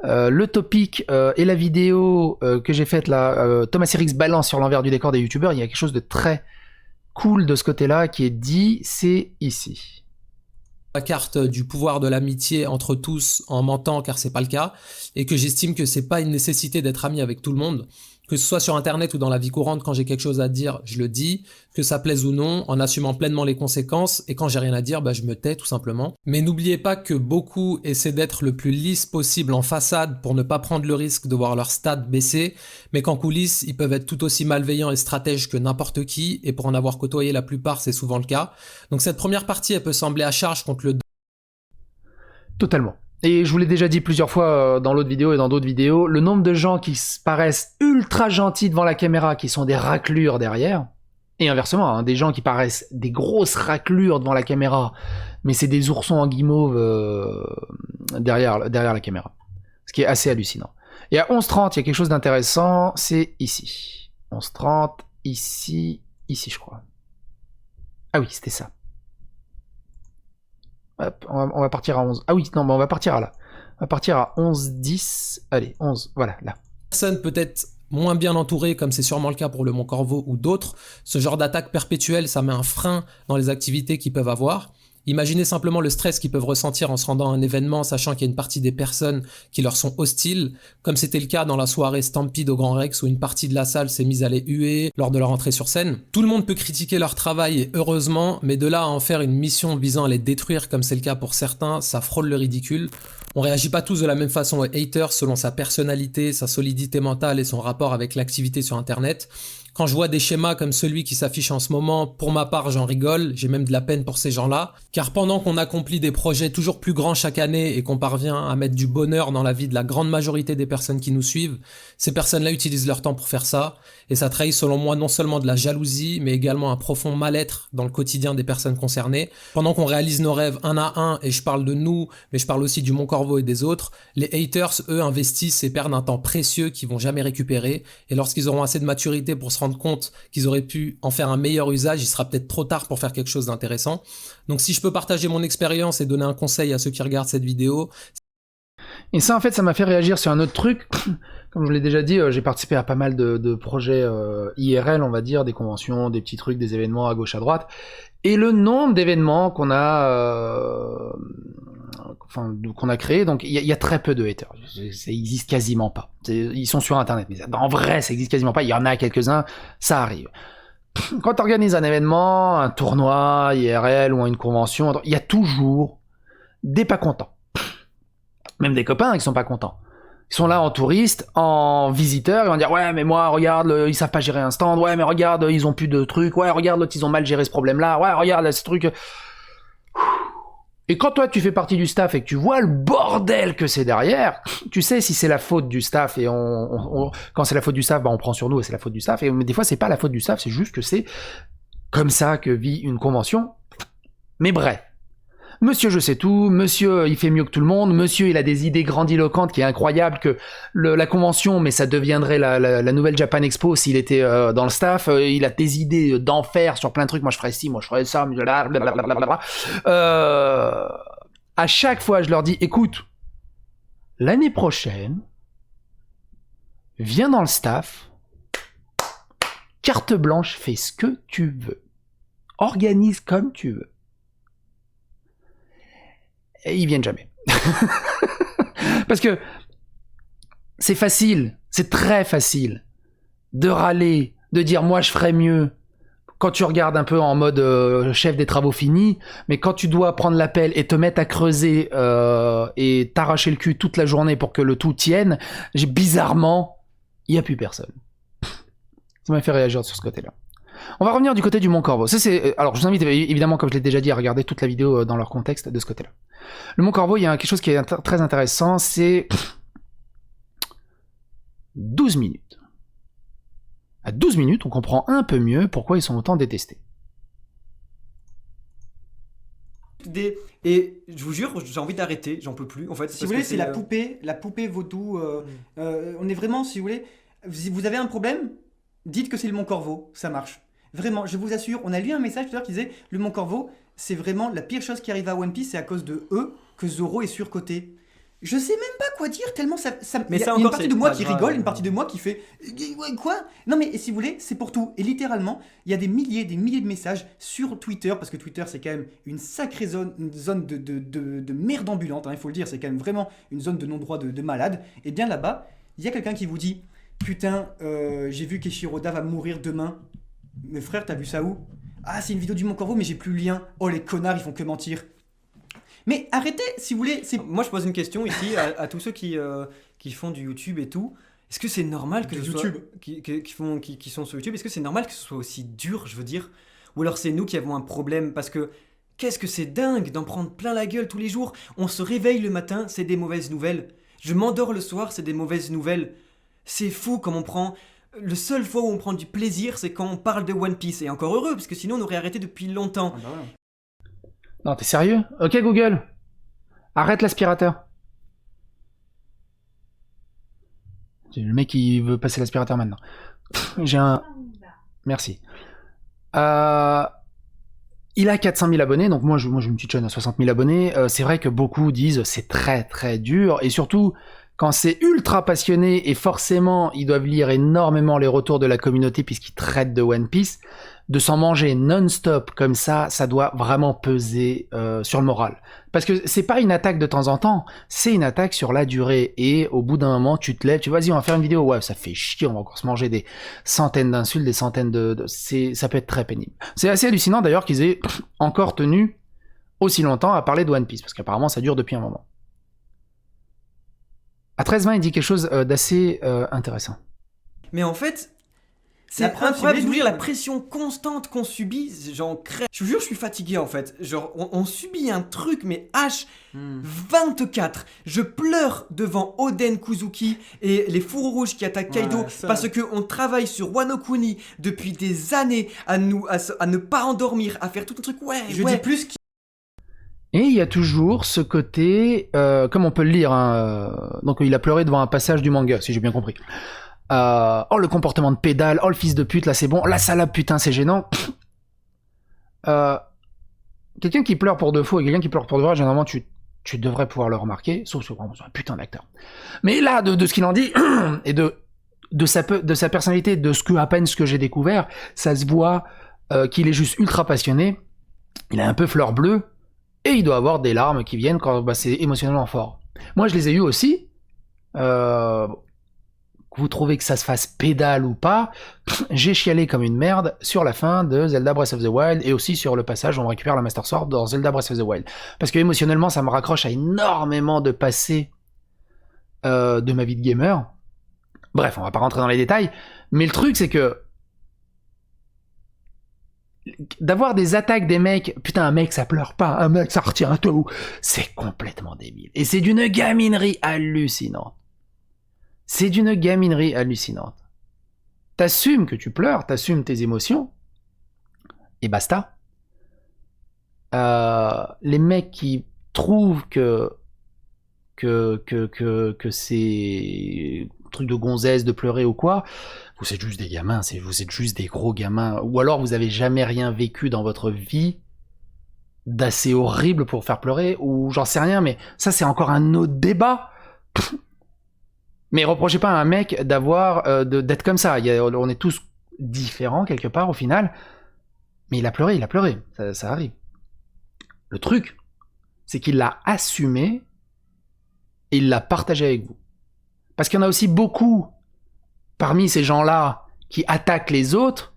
le topic et la vidéo que j'ai faite là. Thomas Sirix balance sur l'envers du décor des youtubeurs. Il y a quelque chose de très cool de ce côté-là qui est dit, c'est ici. La carte du pouvoir de l'amitié entre tous en mentant, car c'est pas le cas, et que j'estime que c'est pas une nécessité d'être ami avec tout le monde, que ce soit sur internet ou dans la vie courante. Quand j'ai quelque chose à dire, je le dis, que ça plaise ou non, en assumant pleinement les conséquences, et quand j'ai rien à dire, je me tais tout simplement. Mais n'oubliez pas que beaucoup essaient d'être le plus lisse possible en façade pour ne pas prendre le risque de voir leur stade baisser, mais qu'en coulisses, ils peuvent être tout aussi malveillants et stratèges que n'importe qui, et pour en avoir côtoyé la plupart, c'est souvent le cas. Donc cette première partie, elle peut sembler à charge contre le... Totalement. Et je vous l'ai déjà dit plusieurs fois dans l'autre vidéo et dans d'autres vidéos, le nombre de gens qui paraissent ultra gentils devant la caméra, qui sont des raclures derrière, et inversement, hein, des gens qui paraissent des grosses raclures devant la caméra, mais c'est des oursons en guimauve derrière la caméra. Ce qui est assez hallucinant. Et à 11h30, il y a quelque chose d'intéressant, c'est ici. 11h30, ici, je crois. Ah oui, c'était ça. Hop, on va partir à 11. Ah oui, non, mais on va partir à là. On va partir à 11-10. Allez, 11, voilà, là. Personne peut-être moins bien entourée, comme c'est sûrement le cas pour le Mont Corvo ou d'autres. Ce genre d'attaque perpétuelle, ça met un frein dans les activités qu'ils peuvent avoir. Imaginez simplement le stress qu'ils peuvent ressentir en se rendant à un événement, sachant qu'il y a une partie des personnes qui leur sont hostiles, comme c'était le cas dans la soirée Stampede au Grand Rex où une partie de la salle s'est mise à les huer lors de leur entrée sur scène. Tout le monde peut critiquer leur travail, et heureusement, mais de là à en faire une mission visant à les détruire comme c'est le cas pour certains, ça frôle le ridicule. On réagit pas tous de la même façon aux haters selon sa personnalité, sa solidité mentale et son rapport avec l'activité sur internet. Quand je vois des schémas comme celui qui s'affiche en ce moment, pour ma part j'en rigole, j'ai même de la peine pour ces gens-là, car pendant qu'on accomplit des projets toujours plus grands chaque année et qu'on parvient à mettre du bonheur dans la vie de la grande majorité des personnes qui nous suivent, ces personnes-là utilisent leur temps pour faire ça, et ça trahit selon moi non seulement de la jalousie, mais également un profond mal-être dans le quotidien des personnes concernées. Pendant qu'on réalise nos rêves un à un, et je parle de nous, mais je parle aussi du Mont Corvo et des autres, les haters, eux, investissent et perdent un temps précieux qu'ils vont jamais récupérer, et lorsqu'ils auront assez de maturité pour se rendre compte qu'ils auraient pu en faire un meilleur usage, il sera peut-être trop tard pour faire quelque chose d'intéressant. Donc si je peux partager mon expérience et donner un conseil à ceux qui regardent cette vidéo... Et ça, en fait, ça m'a fait réagir sur un autre truc. Comme je l'ai déjà dit, j'ai participé à pas mal de projets IRL, on va dire, des conventions, des petits trucs, des événements à gauche, à droite. Et le nombre d'événements qu'on a, qu'on a créé, donc il y a très peu de haters. Ça existe quasiment pas. Ils sont sur Internet, mais en vrai, ça existe quasiment pas. Il y en a quelques-uns, ça arrive. Quand tu organises un événement, un tournoi IRL ou une convention, il y a toujours des pas contents. Même des copains qui sont pas contents. Ils sont là en touristes, en visiteurs, ils vont dire ouais mais moi regarde, ils savent pas gérer un stand, ouais mais regarde, ils ont plus de trucs, ouais regarde l'autre ils ont mal géré ce problème là, ouais regarde ce truc. Et quand toi tu fais partie du staff et que tu vois le bordel que c'est derrière, tu sais si c'est la faute du staff et quand c'est la faute du staff, bah on prend sur nous et c'est la faute du staff, mais des fois c'est pas la faute du staff, c'est juste que c'est comme ça que vit une convention. Mais bref. Monsieur je sais tout, monsieur il fait mieux que tout le monde, monsieur il a des idées grandiloquentes qui est incroyable que la convention, mais ça deviendrait la nouvelle Japan Expo s'il était dans le staff, il a des idées d'enfer sur plein de trucs, moi je ferais ci, moi je ferais ça, blablabla. À chaque fois je leur dis, écoute, l'année prochaine, viens dans le staff, carte blanche, fais ce que tu veux, organise comme tu veux. Et ils viennent jamais. Parce que c'est facile, c'est très facile de râler, de dire moi je ferais mieux quand tu regardes un peu en mode chef des travaux finis, mais quand tu dois prendre l'appel et te mettre à creuser et t'arracher le cul toute la journée pour que le tout tienne, bizarrement, il n'y a plus personne. Ça m'a fait réagir sur ce côté-là. On va revenir du côté du Mont Corvo. Alors, je vous invite évidemment, comme je l'ai déjà dit, à regarder toute la vidéo dans leur contexte de ce côté-là. Le Mont Corvo, il y a quelque chose qui est très intéressant, c'est 12 minutes. À 12 minutes, on comprend un peu mieux pourquoi ils sont autant détestés. Et je vous jure, j'ai envie d'arrêter, j'en peux plus. En fait, si vous voulez, c'est la poupée vaudou. On est vraiment, si vous voulez, vous avez un problème, dites que c'est le Mont Corvo, ça marche. Vraiment, je vous assure, on a lu un message tout à l'heure qui disait le Mont Corvo, c'est vraiment la pire chose qui arrive à One Piece, c'est à cause de eux que Zoro est surcoté. Je sais même pas quoi dire, tellement ça mais y a une partie de moi qui rigole, une partie de moi qui fait quoi? Non mais si vous voulez, c'est pour tout. Et littéralement, il y a des milliers de messages sur Twitter, parce que Twitter c'est quand même une sacrée zone, de merde ambulante, hein, il faut le dire, c'est quand même vraiment une zone de non-droit de malade. Et bien là-bas, il y a quelqu'un qui vous dit putain, j'ai vu qu'Eiichiroda va mourir demain. Mais frère, t'as vu ça où? Ah, c'est une vidéo du Mont Corvo, mais j'ai plus le lien. Oh, les connards, ils font que mentir. Mais arrêtez, si vous voulez. Moi, je pose une question ici à tous ceux qui font du YouTube et tout. Est-ce que c'est normal que ce soit qui sont sur YouTube, est-ce que c'est normal que ce soit aussi dur, je veux dire? Ou alors c'est nous qui avons un problème? Parce que qu'est-ce que c'est dingue d'en prendre plein la gueule tous les jours. On se réveille le matin, c'est des mauvaises nouvelles. Je m'endors le soir, c'est des mauvaises nouvelles. C'est fou comme on prend... Le seul fois où on prend du plaisir, c'est quand on parle de One Piece. Et encore heureux, parce que sinon on aurait arrêté depuis longtemps. Ah bah ouais. Non, t'es sérieux? Ok Google, arrête l'aspirateur. C'est le mec qui veut passer l'aspirateur maintenant. Merci. Il a 400 000 abonnés, donc moi j'ai une petite chaîne à 60 000 abonnés. C'est vrai que beaucoup disent c'est très très dur, et surtout quand c'est ultra passionné, et forcément ils doivent lire énormément les retours de la communauté puisqu'ils traitent de One Piece, de s'en manger non-stop comme ça doit vraiment peser sur le moral. Parce que c'est pas une attaque de temps en temps, c'est une attaque sur la durée, et au bout d'un moment tu te lèves, tu vas-y on va faire une vidéo, ouais ça fait chier, on va encore se manger des centaines d'insultes, des centaines ça peut être très pénible. C'est assez hallucinant d'ailleurs qu'ils aient encore tenu aussi longtemps à parler de One Piece, parce qu'apparemment ça dure depuis un moment. À 13-20, il dit quelque chose d'assez intéressant. Mais en fait, c'est incroyable, je vous dire, la pression constante qu'on subit, j'en crève. Je vous jure, je suis fatigué en fait. Genre, on subit un truc, mais H24. Je pleure devant Oden Kuzuki et les fourreaux rouges qui attaquent Kaido, parce qu'on travaille sur Wano Kuni depuis des années à ne pas endormir, à faire tout un truc. Je dis plus qu'il... Et il y a toujours ce côté, comme on peut le lire, donc il a pleuré devant un passage du manga, si j'ai bien compris. Oh le comportement de pédale, oh le fils de pute, là c'est bon, la salope putain c'est gênant. Quelqu'un qui pleure pour de faux et quelqu'un qui pleure pour de vrai, généralement tu tu devrais pouvoir le remarquer, sauf que vraiment, c'est un putain d'acteur. Mais là, de ce qu'il en dit, et de sa personnalité, de à peine ce que j'ai découvert, ça se voit qu'il est juste ultra passionné, il a un peu fleur bleue, et il doit avoir des larmes qui viennent quand c'est émotionnellement fort. Moi, je les ai eues aussi. Vous trouvez que ça se fasse pédale ou pas, j'ai chialé comme une merde sur la fin de Zelda Breath of the Wild et aussi sur le passage où on récupère la Master Sword dans Zelda Breath of the Wild. Parce que émotionnellement, ça me raccroche à énormément de passés de ma vie de gamer. Bref, on va pas rentrer dans les détails, mais le truc c'est que d'avoir des attaques des mecs, putain un mec ça pleure pas, un mec ça retient tout, c'est complètement débile. Et c'est d'une gaminerie hallucinante. C'est d'une gaminerie hallucinante. T'assumes que tu pleures, t'assumes tes émotions, et basta. Les mecs qui trouvent que c'est un truc de gonzesse de pleurer ou quoi, vous êtes juste des gamins, vous êtes juste des gros gamins, ou alors vous avez jamais rien vécu dans votre vie d'assez horrible pour faire pleurer, ou j'en sais rien, mais ça c'est encore un autre débat. Mais reprochez pas à un mec d'être comme ça. On est tous différents quelque part au final. Mais il a pleuré. Ça arrive. Le truc, c'est qu'il l'a assumé et il l'a partagé avec vous. Parce qu'il y en a aussi beaucoup parmi ces gens-là qui attaquent les autres,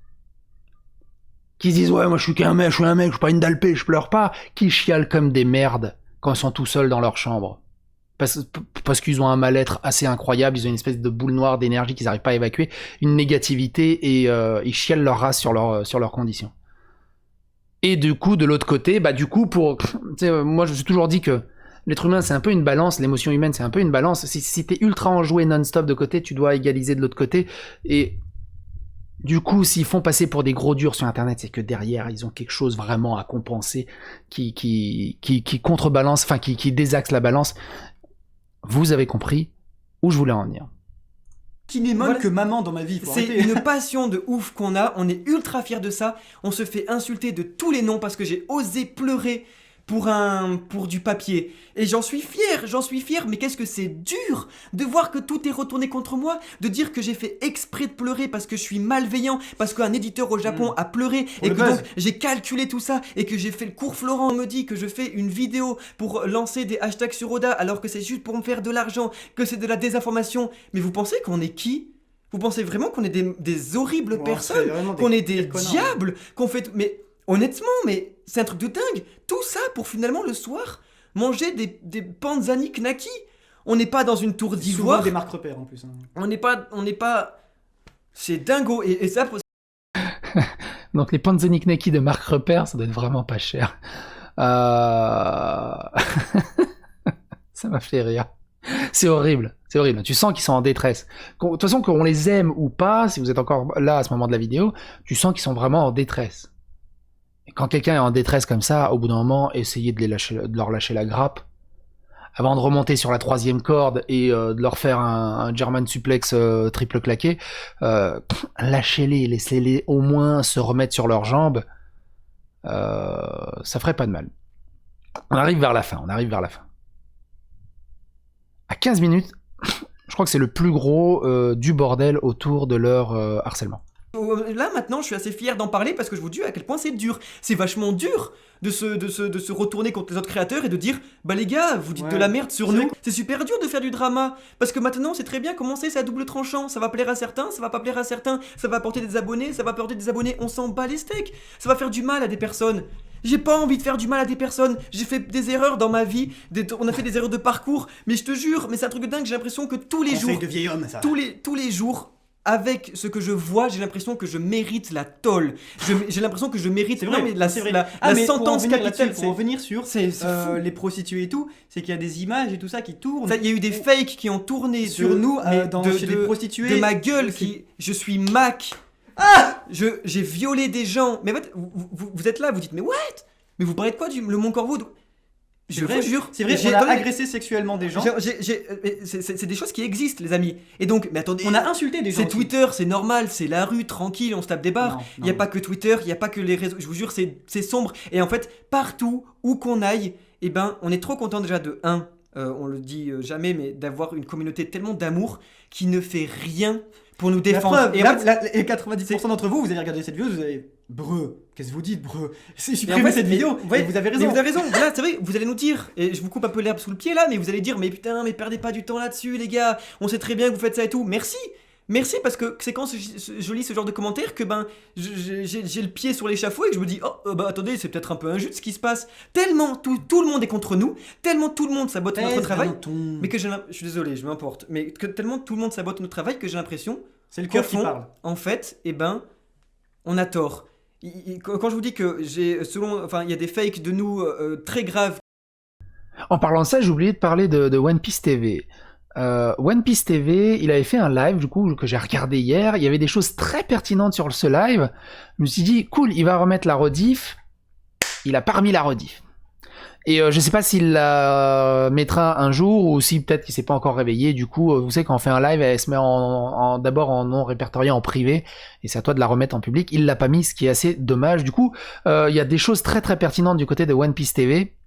qui se disent ouais moi je suis un mec, je suis pas une dalpée, je pleure pas, qui chialent comme des merdes quand ils sont tout seuls dans leur chambre. Parce qu'ils ont un mal-être assez incroyable, ils ont une espèce de boule noire d'énergie qu'ils n'arrivent pas à évacuer, une négativité, et ils chialent leur race sur leurs conditions. Et du coup, de l'autre côté, moi je me suis toujours dit que l'être humain c'est un peu une balance, l'émotion humaine c'est un peu une balance, si t'es ultra enjoué non-stop de côté, tu dois égaliser de l'autre côté, et du coup, s'ils font passer pour des gros durs sur Internet, c'est que derrière, ils ont quelque chose vraiment à compenser, qui contrebalance, enfin qui désaxe la balance. Vous avez compris où je voulais en venir. Qui n'est molle que maman dans ma vie. C'est une passion de ouf qu'on a, on est ultra fiers de ça, on se fait insulter de tous les noms parce que j'ai osé pleurer pour du papier. Et j'en suis fier, mais qu'est-ce que c'est dur de voir que tout est retourné contre moi, de dire que j'ai fait exprès de pleurer parce que je suis malveillant, parce qu'un éditeur au Japon a pleuré, et que donc j'ai calculé tout ça, et que j'ai fait le cours Florent. On me dit que je fais une vidéo pour lancer des hashtags sur Oda, alors que c'est juste pour me faire de l'argent, que c'est de la désinformation. Mais vous pensez qu'on est qui ? Vous pensez vraiment qu'on est des horribles personnes, qu'on est des diables, qu'on fait... Mais honnêtement, mais c'est un truc de dingue. Tout ça pour finalement le soir manger des panzani knaki. On n'est pas dans une tour d'ivoire. Souvent des marques repères en plus. Hein. On n'est pas. C'est dingo. Et ça. Donc les panzani knaki de marque repère, ça doit être vraiment pas cher. Ça m'a fait rire. C'est horrible. Tu sens qu'ils sont en détresse. De toute façon, qu'on les aime ou pas, si vous êtes encore là à ce moment de la vidéo, tu sens qu'ils sont vraiment en détresse. Et quand quelqu'un est en détresse comme ça, au bout d'un moment, essayez de leur lâcher la grappe avant de remonter sur la 3e corde et de leur faire un German suplex triple claqué. Lâchez-les, laissez-les au moins se remettre sur leurs jambes. Ça ferait pas de mal. On arrive vers la fin. À 15 minutes, je crois que c'est le plus gros du bordel autour de leur harcèlement. Là maintenant je suis assez fier d'en parler parce que je vous dis à quel point c'est dur. C'est vachement dur de se retourner contre les autres créateurs et de dire bah les gars vous dites de la merde sur nous. C'est super dur de faire du drama parce que maintenant c'est très bien comment c'est à double tranchant. Ça va plaire à certains, ça va pas plaire à certains, ça va apporter des abonnés, ça va apporter des abonnés, on s'en bat les steaks. Ça va faire du mal à des personnes. J'ai pas envie de faire du mal à des personnes. J'ai fait des erreurs dans ma vie. On a fait des erreurs de parcours. Mais je te jure, mais c'est un truc de dingue. J'ai l'impression que tous les jours, de vieil homme, ça. tous les jours, avec ce que je vois, j'ai l'impression que je mérite la tôle. J'ai l'impression que je mérite c'est vrai, non, mais la mais sentence capitale. Pour revenir sur c'est les prostituées et tout, c'est qu'il y a des images et tout ça qui tournent. Il y a eu des fakes qui ont tourné sur nous chez des prostituées. De ma gueule qui... Je suis Mac. Ah j'ai violé des gens. Mais en fait, vous êtes là, vous dites mais what? Mais vous parlez de quoi le Mont Corvo? Je vous jure, c'est vrai, on a agressé sexuellement des gens. C'est des choses qui existent, les amis. Et donc, mais attendez, on a insulté des gens. C'est Twitter, c'est normal, c'est la rue, tranquille, on se tape des barres. Il n'y a pas que Twitter, il n'y a pas que les réseaux. Je vous jure, c'est sombre. Et en fait, partout où qu'on aille, eh ben, on est trop content déjà de 1, on le dit jamais, mais d'avoir une communauté tellement d'amour qui ne fait rien pour nous La défendre. preuve, Et en fait, et 90% d'entre vous, vous allez regarder cette vidéo, vous allez breu. Qu'est-ce que vous dites, breu? C'est et en supprimer fait, cette vidéo. ouais, Et vous avez mais raison. vous avez raison. Voilà, c'est vrai, vous allez nous dire, et je vous coupe un peu l'herbe sous le pied là, mais vous allez dire, mais putain, mais perdez pas du temps là-dessus, les gars. On sait très bien que vous faites ça et tout. Merci. Merci, parce que c'est quand je lis ce genre de commentaires que ben j'ai le pied sur l'échafaud et que je me dis bah attendez, c'est peut-être un peu injuste ce qui se passe. Tellement tout le monde est contre nous, tellement tout le monde sabote notre travail, mais que je suis désolé, je m'importe, mais que tellement tout le monde sabote notre travail que j'ai l'impression C'est le qu'au cœur qui fond, parle. en fait, eh ben, on a tort. Quand je vous dis que il y a des fakes de nous très graves. En parlant de ça, j'ai oublié de parler de One Piece TV. One Piece TV, il avait fait un live du coup que j'ai regardé hier. Il y avait des choses très pertinentes sur ce live. Je me suis dit cool, il va remettre la rediff. Il a pas remis la rediff. Et je sais pas s'il la mettra un jour ou si peut-être qu'il s'est pas encore réveillé. Du coup, vous savez quand on fait un live, elle se met d'abord en non répertorié en privé et c'est à toi de la remettre en public. Il l'a pas mis, ce qui est assez dommage. Du coup, il y a des choses très très pertinentes du côté de One Piece TV.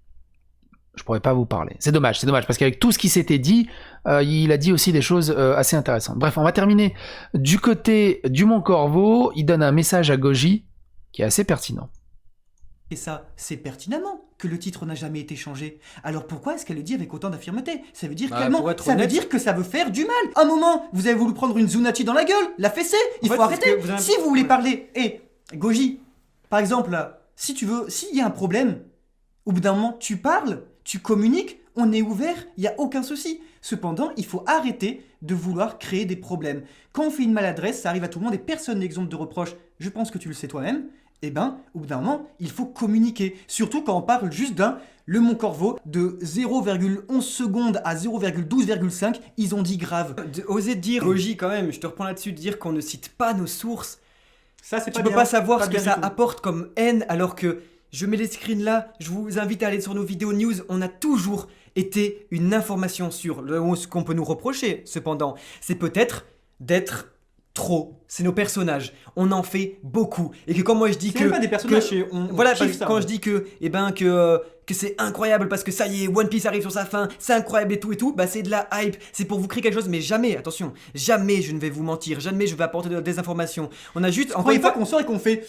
Je pourrais pas vous parler. C'est dommage, parce qu'avec tout ce qui s'était dit, il a dit aussi des choses assez intéressantes. Bref, on va terminer du côté du Mont Corvo. Il donne un message à Goji qui est assez pertinent. Et ça, c'est pertinemment que le titre n'a jamais été changé. Alors pourquoi est-ce qu'elle le dit avec autant d'affirmeté? Ça veut dire Bah, clairement, pour être ça veut honnête- dire que ça veut faire du mal. Un moment, vous avez voulu prendre une Zunati dans la gueule, la fessée, il En faut fait, arrêter. c'est que vous avez- Si vous voulez Ouais. parler, Goji, par exemple, là, si tu veux, s'il y a un problème, au bout d'un moment, tu parles, tu communiques, on est ouvert, il n'y a aucun souci. Cependant, il faut arrêter de vouloir créer des problèmes. Quand on fait une maladresse, ça arrive à tout le monde et personne n'exemple de reproche. Je pense que tu le sais toi-même. Eh ben, au bout d'un moment, il faut communiquer. Surtout quand on parle juste le Mont Corvo, de 0,11 secondes à 0,12,5, ils ont dit grave. Oser dire, Goji quand même, je te reprends là-dessus, de dire qu'on ne cite pas nos sources. Ça, c'est Tu pas peux bien. pas savoir ce que bien ça du tout. apporte comme haine alors que je mets les screens là, je vous invite à aller sur nos vidéos news, on a toujours été une information sur ce qu'on peut nous reprocher cependant, c'est peut-être d'être trop, c'est nos personnages, on en fait beaucoup et que quand moi je dis C'est que même pas des personnages, que- on voilà kiffe parce que ça, quand ouais. je dis que que c'est incroyable parce que ça y est One Piece arrive sur sa fin, c'est incroyable et tout, bah c'est de la hype, c'est pour vous créer quelque chose, mais jamais, attention, jamais je ne vais vous mentir, jamais je vais apporter des informations, on a juste Encore une fois qu'on sort et qu'on fait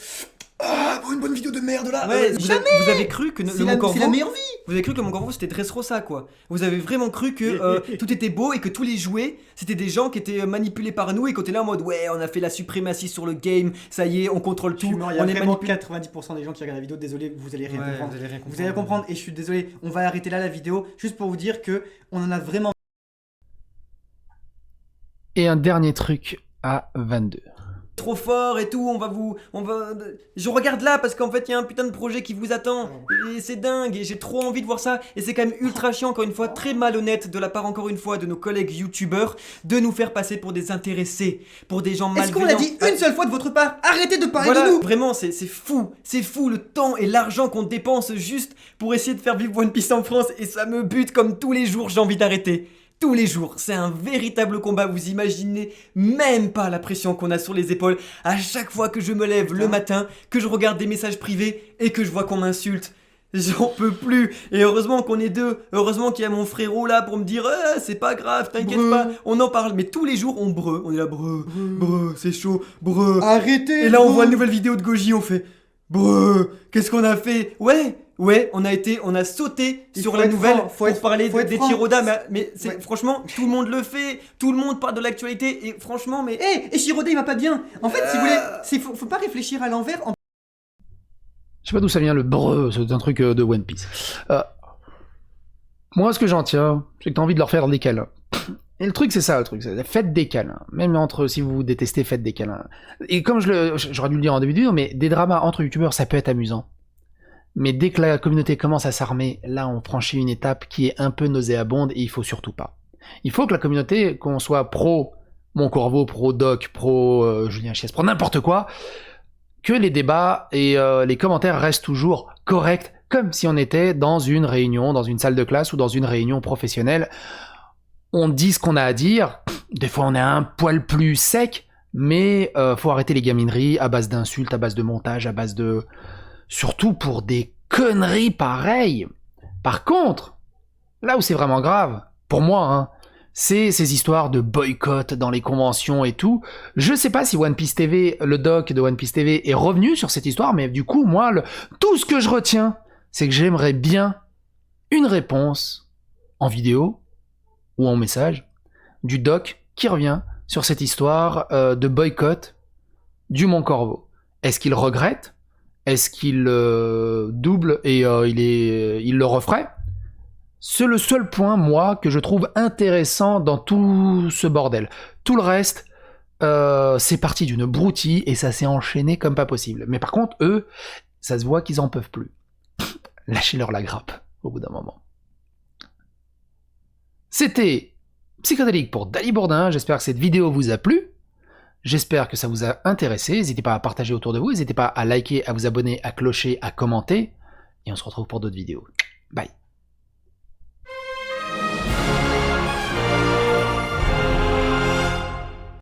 ah, une bonne vidéo de merde là. Ouais, Jamais. vous avez cru que C'est le la, Mont Corvo, c'est la meilleure vie. vous avez cru que le Mont Corvo c'était Dressrosa quoi. Vous avez vraiment cru que tout était beau et que tous les jouets c'était des gens qui étaient manipulés par nous et qu'on était là en mode ouais on a fait la suprématie sur le game, ça y est on contrôle tout, Il y a on est vraiment manipulé. 90% des gens qui regardent la vidéo, désolé, vous allez rien Ouais, comprendre. vous allez rien Vous allez comprendre et je suis désolé, on va arrêter là la vidéo juste pour vous dire que on en a vraiment. Et un dernier truc à 22. Trop fort et tout, je regarde là parce qu'en fait il y a un putain de projet qui vous attend et c'est dingue et j'ai trop envie de voir ça et c'est quand même ultra chiant encore une fois, très malhonnête de la part encore une fois de nos collègues youtubeurs de nous faire passer pour des intéressés, pour des gens Est-ce malveillants. qu'on l'a dit une seule fois de votre part? Arrêtez de parler Voilà, de nous. vraiment, c'est fou le temps et l'argent qu'on dépense juste pour essayer de faire vivre One Piece en France et ça me bute comme tous les jours, j'ai envie d'arrêter. Tous les jours, c'est un véritable combat, vous imaginez même pas la pression qu'on a sur les épaules à chaque fois que je me lève le matin, que je regarde des messages privés et que je vois qu'on m'insulte. J'en peux plus. Et heureusement qu'on est deux. Heureusement qu'il y a mon frérot là pour me dire c'est pas grave, t'inquiète Breu. pas. On en parle. Mais tous les jours on breu. On est là breu, c'est chaud, breu. Arrêtez. Et là on vous. voit une nouvelle vidéo de Goji, on fait breu, qu'est-ce qu'on a fait? Ouais, on a sauté Il sur faut la être nouvelle franc, pour parler faut être des franc. Tiroda, mais c'est Ouais. franchement tout le monde le fait, tout le monde parle de l'actualité et franchement mais Et Shirodé il va pas bien. En fait, si vous voulez, faut pas réfléchir à l'envers. Je sais pas d'où ça vient le breu, c'est un truc de One Piece. Moi, ce que j'en tiens, c'est que t'as envie de leur faire des câlins. Et le truc, c'est ça, faites des câlins. Même entre, si vous détestez, faites des câlins. Et comme j'aurais dû le dire en début de vidéo, mais des dramas entre youtubeurs, ça peut être amusant. Mais dès que la communauté commence à s'armer, là, on franchit une étape qui est un peu nauséabonde et il faut surtout pas. Il faut que la communauté, qu'on soit pro Mon Corvo, pro Doc, pro Julien Chies, pro n'importe quoi, que les débats et les commentaires restent toujours corrects, comme si on était dans une réunion, dans une salle de classe ou dans une réunion professionnelle. On dit ce qu'on a à dire, des fois on est un poil plus sec, mais faut arrêter les gamineries à base d'insultes, à base de montage, à base de... Surtout pour des conneries pareilles. Par contre, là où c'est vraiment grave, pour moi, hein, c'est ces histoires de boycott dans les conventions et tout. Je sais pas si One Piece TV, le doc de One Piece TV est revenu sur cette histoire, mais du coup, moi, tout ce que je retiens, c'est que j'aimerais bien une réponse en vidéo ou en message du doc qui revient sur cette histoire de boycott du Mont Corvo. Est-ce qu'il regrette? Est-ce qu'il double et il le referait? C'est le seul point, moi, que je trouve intéressant dans tout ce bordel. Tout le reste, c'est parti d'une broutille et ça s'est enchaîné comme pas possible. Mais par contre, eux, ça se voit qu'ils en peuvent plus. Lâchez-leur la grappe, au bout d'un moment. C'était Psychodélique pour Dali Bourdin. J'espère que cette vidéo vous a plu. J'espère que ça vous a intéressé. N'hésitez pas à partager autour de vous. N'hésitez pas à liker, à vous abonner, à clocher, à commenter. Et on se retrouve pour d'autres vidéos. Bye.